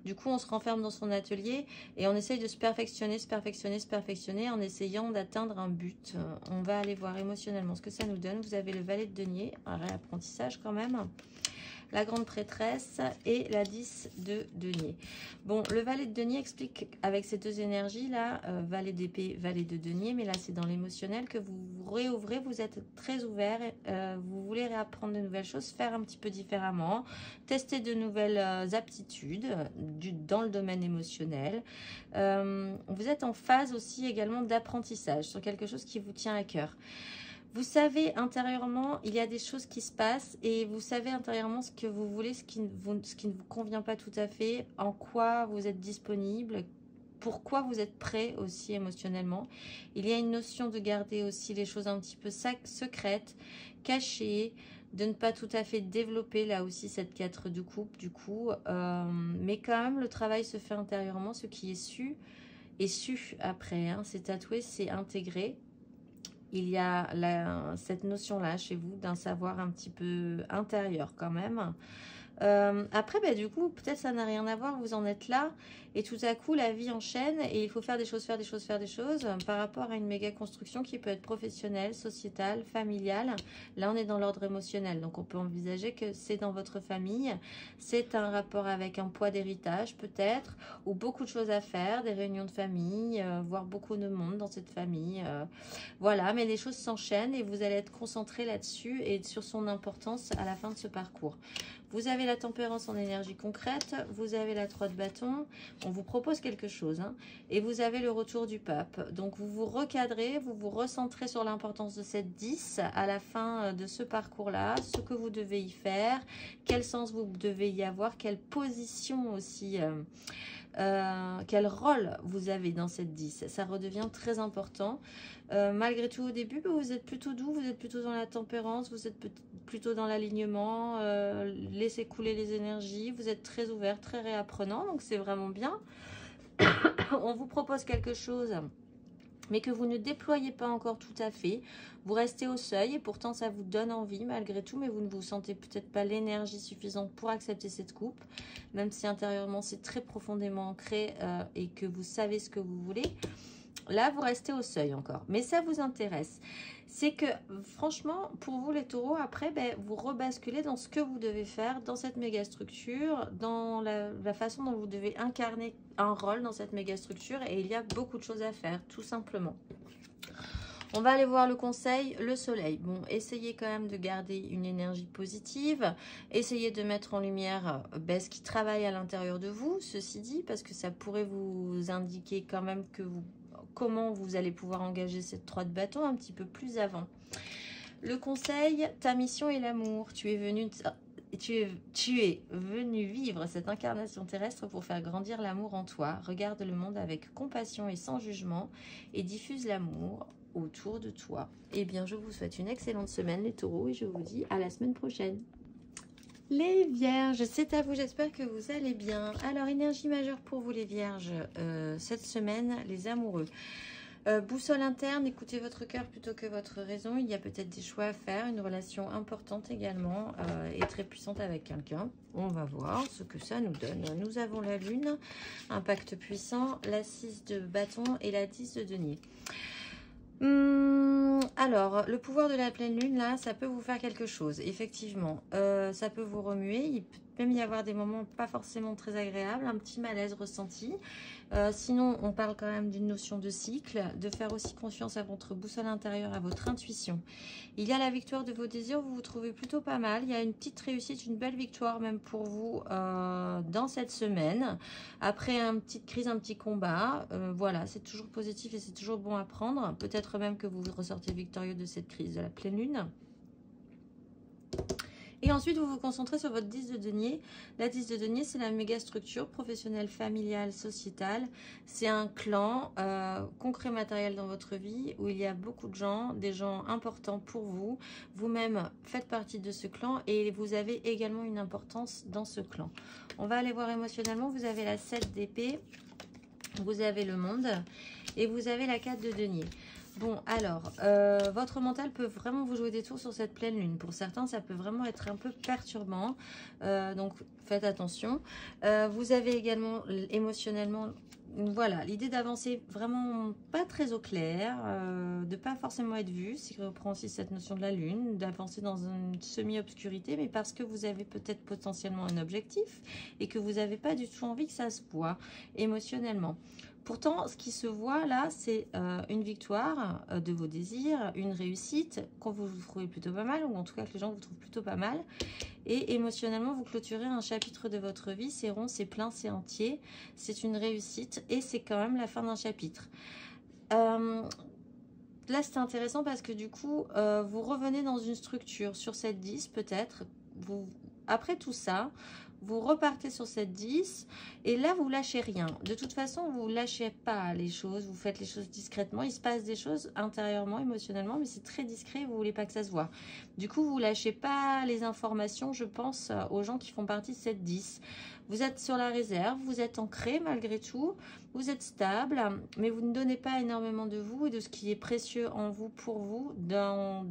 Du coup, on se renferme dans son atelier et on essaye de se perfectionner en essayant d'atteindre un but. On va aller voir émotionnellement ce que ça nous donne. Vous avez le valet de denier, un réapprentissage quand même. la grande prêtresse et la 10 de denier. Bon, le valet de denier explique avec ces deux énergies là, valet d'épée, valet de denier, mais là c'est dans l'émotionnel que vous vous réouvrez, vous êtes très ouvert, vous voulez réapprendre de nouvelles choses, faire un petit peu différemment, tester de nouvelles aptitudes dans le domaine émotionnel. Vous êtes en phase aussi également d'apprentissage sur quelque chose qui vous tient à cœur. Vous savez intérieurement, il y a des choses qui se passent et vous savez intérieurement ce que vous voulez, ce qui ne vous convient pas tout à fait, en quoi vous êtes disponible, pourquoi vous êtes prêt aussi émotionnellement. Il y a une notion de garder aussi les choses un petit peu secrètes, cachées, de ne pas tout à fait développer là aussi cette 4 de coupe du coup. Mais quand même, le travail se fait intérieurement, ce qui est su après. Hein, c'est tatoué, c'est intégré. Il y a cette notion-là chez vous d'un savoir un petit peu intérieur quand même. Après, bah, du coup, peut-être ça n'a rien à voir, vous en êtes là. Et tout à coup, la vie enchaîne et il faut faire des choses, faire des choses, faire des choses par rapport à une méga construction qui peut être professionnelle, sociétale, familiale. Là, on est dans l'ordre émotionnel. Donc, on peut envisager que c'est dans votre famille. C'est un rapport avec un poids d'héritage peut-être, ou beaucoup de choses à faire, des réunions de famille, voire beaucoup de monde dans cette famille. Voilà, mais les choses s'enchaînent et vous allez être concentré là-dessus et sur son importance à la fin de ce parcours. Vous avez la tempérance en énergie concrète, vous avez la 3 de bâton, on vous propose quelque chose, hein, et vous avez le retour du pape. Donc vous vous recadrez, vous vous recentrez sur l'importance de cette 10 à la fin de ce parcours-là, ce que vous devez y faire, quel sens vous devez y avoir, quelle position aussi, quel rôle vous avez dans cette 10. Ça redevient très important. Malgré tout, au début, vous êtes plutôt doux, vous êtes plutôt dans la tempérance, vous êtes plutôt dans l'alignement, laissez couler les énergies, vous êtes très ouvert, très réapprenant, donc c'est vraiment bien. On vous propose quelque chose, mais que vous ne déployez pas encore tout à fait. Vous restez au seuil et pourtant ça vous donne envie malgré tout, mais vous ne vous sentez peut-être pas l'énergie suffisante pour accepter cette coupe, même si intérieurement c'est très profondément ancré et que vous savez ce que vous voulez. Là, vous restez au seuil encore, mais ça vous intéresse. C'est que, franchement, pour vous les taureaux, après, ben, vous rebasculez dans ce que vous devez faire dans cette méga structure, dans la façon dont vous devez incarner un rôle dans cette méga structure, et il y a beaucoup de choses à faire, tout simplement. On va aller voir le conseil, le soleil. Bon, essayez quand même de garder une énergie positive. Essayez de mettre en lumière ce qui travaille à l'intérieur de vous, ceci dit, parce que ça pourrait vous indiquer quand même que comment vous allez pouvoir engager cette 3 de bâton un petit peu plus avant. Le conseil, ta mission est l'amour. Tu es venu vivre cette incarnation terrestre pour faire grandir l'amour en toi. Regarde le monde avec compassion et sans jugement et diffuse l'amour autour de toi. Eh bien, je vous souhaite une excellente semaine les taureaux et je vous dis à la semaine prochaine. Les vierges, c'est à vous, j'espère que vous allez bien. Alors, énergie majeure pour vous les vierges, cette semaine, les amoureux. Boussole interne, écoutez votre cœur plutôt que votre raison. Il y a peut-être des choix à faire, une relation importante également et très puissante avec quelqu'un. On va voir ce que ça nous donne. Nous avons la lune, un pacte puissant, la 6 de bâton et la 10 de denier. Alors, le pouvoir de la pleine lune, là, ça peut vous faire quelque chose, effectivement. Ça peut vous remuer, il peut même y avoir des moments pas forcément très agréables, un petit malaise ressenti. Sinon, on parle quand même d'une notion de cycle, de faire aussi confiance à votre boussole intérieure, à votre intuition. Il y a la victoire de vos désirs, vous vous trouvez plutôt pas mal. Il y a une petite réussite, une belle victoire même pour vous dans cette semaine. Après une petite crise, un petit combat, voilà, c'est toujours positif et c'est toujours bon à prendre. Peut-être même que vous ressortez victorieux de cette crise de la pleine lune. Et ensuite, vous vous concentrez sur votre 10 de denier. La 10 de denier, c'est la méga structure professionnelle, familiale, sociétale. C'est un clan concret, matériel dans votre vie où il y a beaucoup de gens, des gens importants pour vous. Vous-même faites partie de ce clan et vous avez également une importance dans ce clan. On va aller voir émotionnellement. Vous avez la 7 d'épée, vous avez le monde et vous avez la 4 de denier. Bon, alors, votre mental peut vraiment vous jouer des tours sur cette pleine lune. Pour certains, ça peut vraiment être un peu perturbant. Donc, faites attention. Vous avez également, émotionnellement, voilà, l'idée d'avancer vraiment pas très au clair, de pas forcément être vu, c'est que reprend aussi cette notion de la lune, d'avancer dans une semi-obscurité, mais parce que vous avez peut-être potentiellement un objectif et que vous n'avez pas du tout envie que ça se voit émotionnellement. Pourtant, ce qui se voit là, c'est une victoire de vos désirs, une réussite, qu'on vous trouvez plutôt pas mal, ou en tout cas que les gens vous trouvent plutôt pas mal. Et émotionnellement, vous clôturez un chapitre de votre vie, c'est rond, c'est plein, c'est entier, c'est une réussite et c'est quand même la fin d'un chapitre. Là, c'est intéressant parce que du coup, vous revenez dans une structure sur cette 10 peut-être. Après tout ça, vous repartez sur cette 10 et là vous lâchez rien. De toute façon, vous lâchez pas les choses, vous faites les choses discrètement. Il se passe des choses intérieurement, émotionnellement, mais c'est très discret, vous voulez pas que ça se voit. Du coup, vous lâchez pas les informations, je pense, aux gens qui font partie de cette 10. Vous êtes sur la réserve, vous êtes ancré malgré tout, vous êtes stable, mais vous ne donnez pas énormément de vous et de ce qui est précieux en vous, pour vous, dans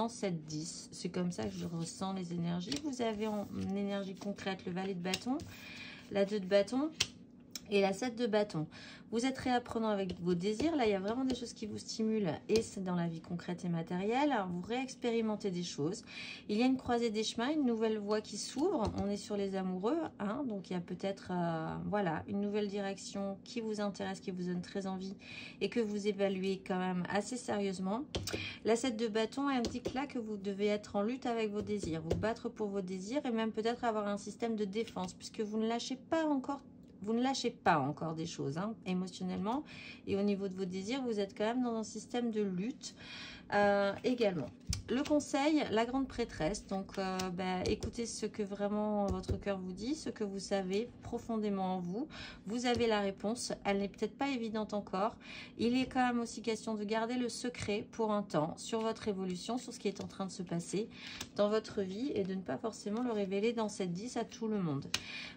cette 10. C'est comme ça que je ressens les énergies. Vous avez en énergie concrète le valet de bâton, la 2 de bâton et la 7 de bâton. Vous êtes réapprenant avec vos désirs. Là, il y a vraiment des choses qui vous stimulent et c'est dans la vie concrète et matérielle. Vous réexpérimentez des choses. Il y a une croisée des chemins, une nouvelle voie qui s'ouvre. On est sur les amoureux, hein, donc il y a peut-être voilà, une nouvelle direction qui vous intéresse, qui vous donne très envie et que vous évaluez quand même assez sérieusement. La 7 de bâton indique là que vous devez être en lutte avec vos désirs, vous battre pour vos désirs et même peut-être avoir un système de défense puisque vous ne lâchez pas encore. Vous ne lâchez pas encore des choses, hein, émotionnellement. Et au niveau de vos désirs, vous êtes quand même dans un système de lutte également. Le conseil, la grande prêtresse. Donc, écoutez ce que vraiment votre cœur vous dit, ce que vous savez profondément en vous. Vous avez la réponse. Elle n'est peut-être pas évidente encore. Il est quand même aussi question de garder le secret pour un temps sur votre évolution, sur ce qui est en train de se passer dans votre vie et de ne pas forcément le révéler dans cette 10 à tout le monde.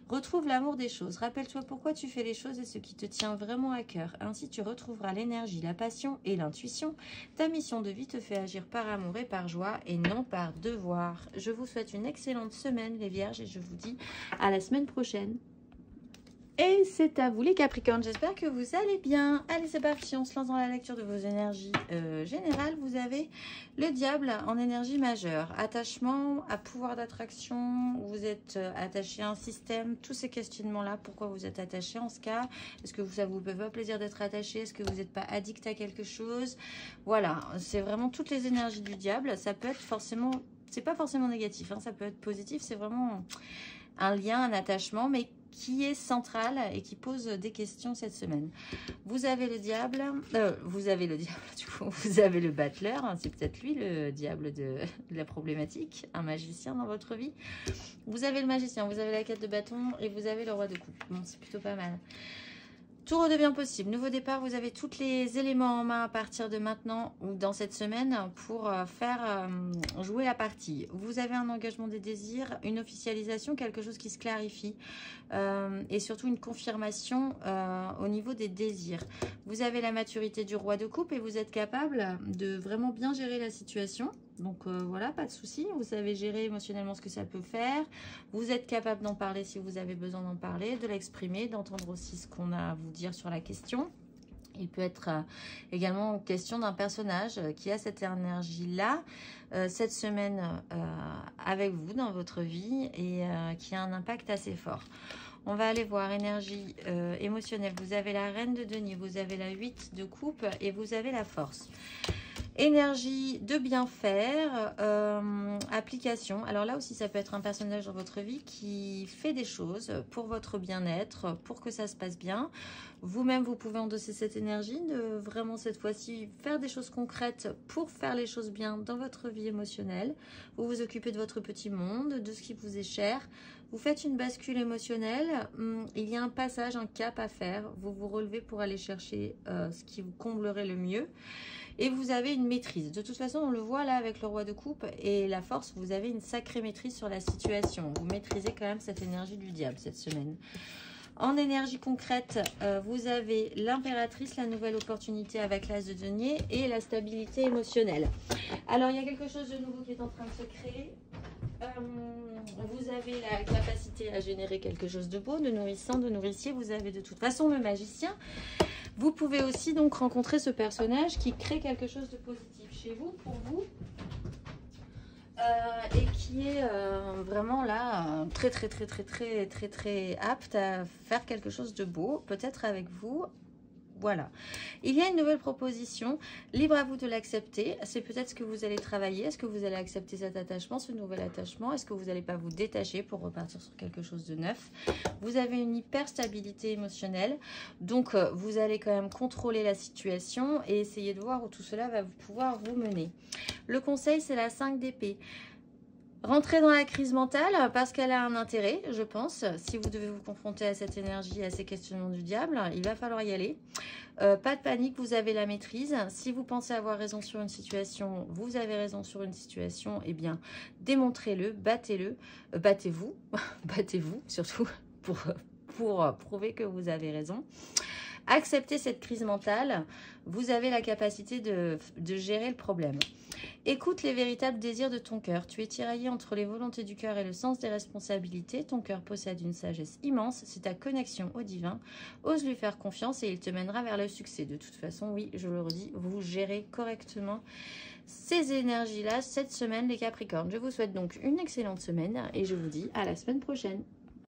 Retrouve l'amour des choses. Rappelle-toi pourquoi tu fais les choses et ce qui te tient vraiment à cœur. Ainsi, tu retrouveras l'énergie, la passion et l'intuition. Ta mission de vie te fait agir par amour et par joie et non par devoir. Je vous souhaite une excellente semaine, les Vierges, et je vous dis à la semaine prochaine. Et c'est à vous les Capricornes, j'espère que vous allez bien. Allez, c'est parti, on se lance dans la lecture de vos énergies générales. Vous avez le diable en énergie majeure. Attachement à pouvoir d'attraction, vous êtes attaché à un système, tous ces questionnements-là, pourquoi vous êtes attaché en ce cas? Est-ce que ça vous fait pas plaisir d'être attaché? Est-ce que vous n'êtes pas addict à quelque chose? Voilà, c'est vraiment toutes les énergies du diable. Ça peut être forcément, c'est pas forcément négatif, hein, ça peut être positif, c'est vraiment un lien, un attachement, mais qui est central et qui pose des questions cette semaine. Vous avez le diable, du coup, vous avez le battleur, hein, c'est peut-être lui le diable de la problématique, un magicien dans votre vie. Vous avez le magicien, vous avez la 4 de bâton et vous avez le roi de coupe. Bon, c'est plutôt pas mal. Tout redevient possible. Nouveau départ, vous avez tous les éléments en main à partir de maintenant ou dans cette semaine pour faire jouer la partie. Vous avez un engagement des désirs, une officialisation, quelque chose qui se clarifie et surtout une confirmation au niveau des désirs. Vous avez la maturité du roi de coupe et vous êtes capable de vraiment bien gérer la situation. Donc voilà, pas de souci. Vous savez gérer émotionnellement ce que ça peut faire. Vous êtes capable d'en parler si vous avez besoin d'en parler, de l'exprimer, d'entendre aussi ce qu'on a à vous dire sur la question. Il peut être également question d'un personnage qui a cette énergie-là cette semaine avec vous dans votre vie et qui a un impact assez fort. On va aller voir énergie émotionnelle. Vous avez la reine de denier, vous avez la 8 de coupe et vous avez la force. Énergie de bien faire, application. Alors là aussi, ça peut être un personnage dans votre vie qui fait des choses pour votre bien-être, pour que ça se passe bien. Vous-même, vous pouvez endosser cette énergie de vraiment cette fois-ci faire des choses concrètes pour faire les choses bien dans votre vie émotionnelle. Vous vous occupez de votre petit monde, de ce qui vous est cher. Vous faites une bascule émotionnelle. Il y a un passage, un cap à faire. Vous vous relevez pour aller chercher ce qui vous comblerait le mieux. Et vous avez une maîtrise. De toute façon, on le voit là avec le roi de coupe et la force, vous avez une sacrée maîtrise sur la situation. Vous maîtrisez quand même cette énergie du diable cette semaine. En énergie concrète, vous avez l'impératrice, la nouvelle opportunité avec l'as de denier et la stabilité émotionnelle. Alors, il y a quelque chose de nouveau qui est en train de se créer. vous avez la capacité à générer quelque chose de beau, de nourrissant, de nourricier. Vous avez de toute façon le magicien. Vous pouvez aussi donc rencontrer ce personnage qui crée quelque chose de positif chez vous, pour vous. Et qui est vraiment là très apte à faire quelque chose de beau, peut-être avec vous. Voilà, il y a une nouvelle proposition, libre à vous de l'accepter. C'est peut-être ce que vous allez travailler. Est-ce que vous allez accepter cet attachement, ce nouvel attachement? Est-ce que vous n'allez pas vous détacher pour repartir sur quelque chose de neuf? Vous avez une hyper stabilité émotionnelle, donc vous allez quand même contrôler la situation et essayer de voir où tout cela va pouvoir vous mener. Le conseil, c'est la 5 d'épée. Rentrez dans la crise mentale parce qu'elle a un intérêt, je pense. Si vous devez vous confronter à cette énergie, à ces questionnements du diable, il va falloir y aller. Pas de panique, vous avez la maîtrise. Si vous pensez avoir raison sur une situation, vous avez raison sur une situation, eh bien, démontrez-le, battez-le, battez-vous, battez-vous surtout pour prouver que vous avez raison. Acceptez cette crise mentale, vous avez la capacité de gérer le problème. Écoute les véritables désirs de ton cœur. Tu es tiraillé entre les volontés du cœur et le sens des responsabilités. Ton cœur possède une sagesse immense, c'est ta connexion au divin. Ose lui faire confiance et il te mènera vers le succès. De toute façon, oui, je le redis, vous gérez correctement ces énergies-là cette semaine, les Capricornes. Je vous souhaite donc une excellente semaine et je vous dis à la semaine prochaine.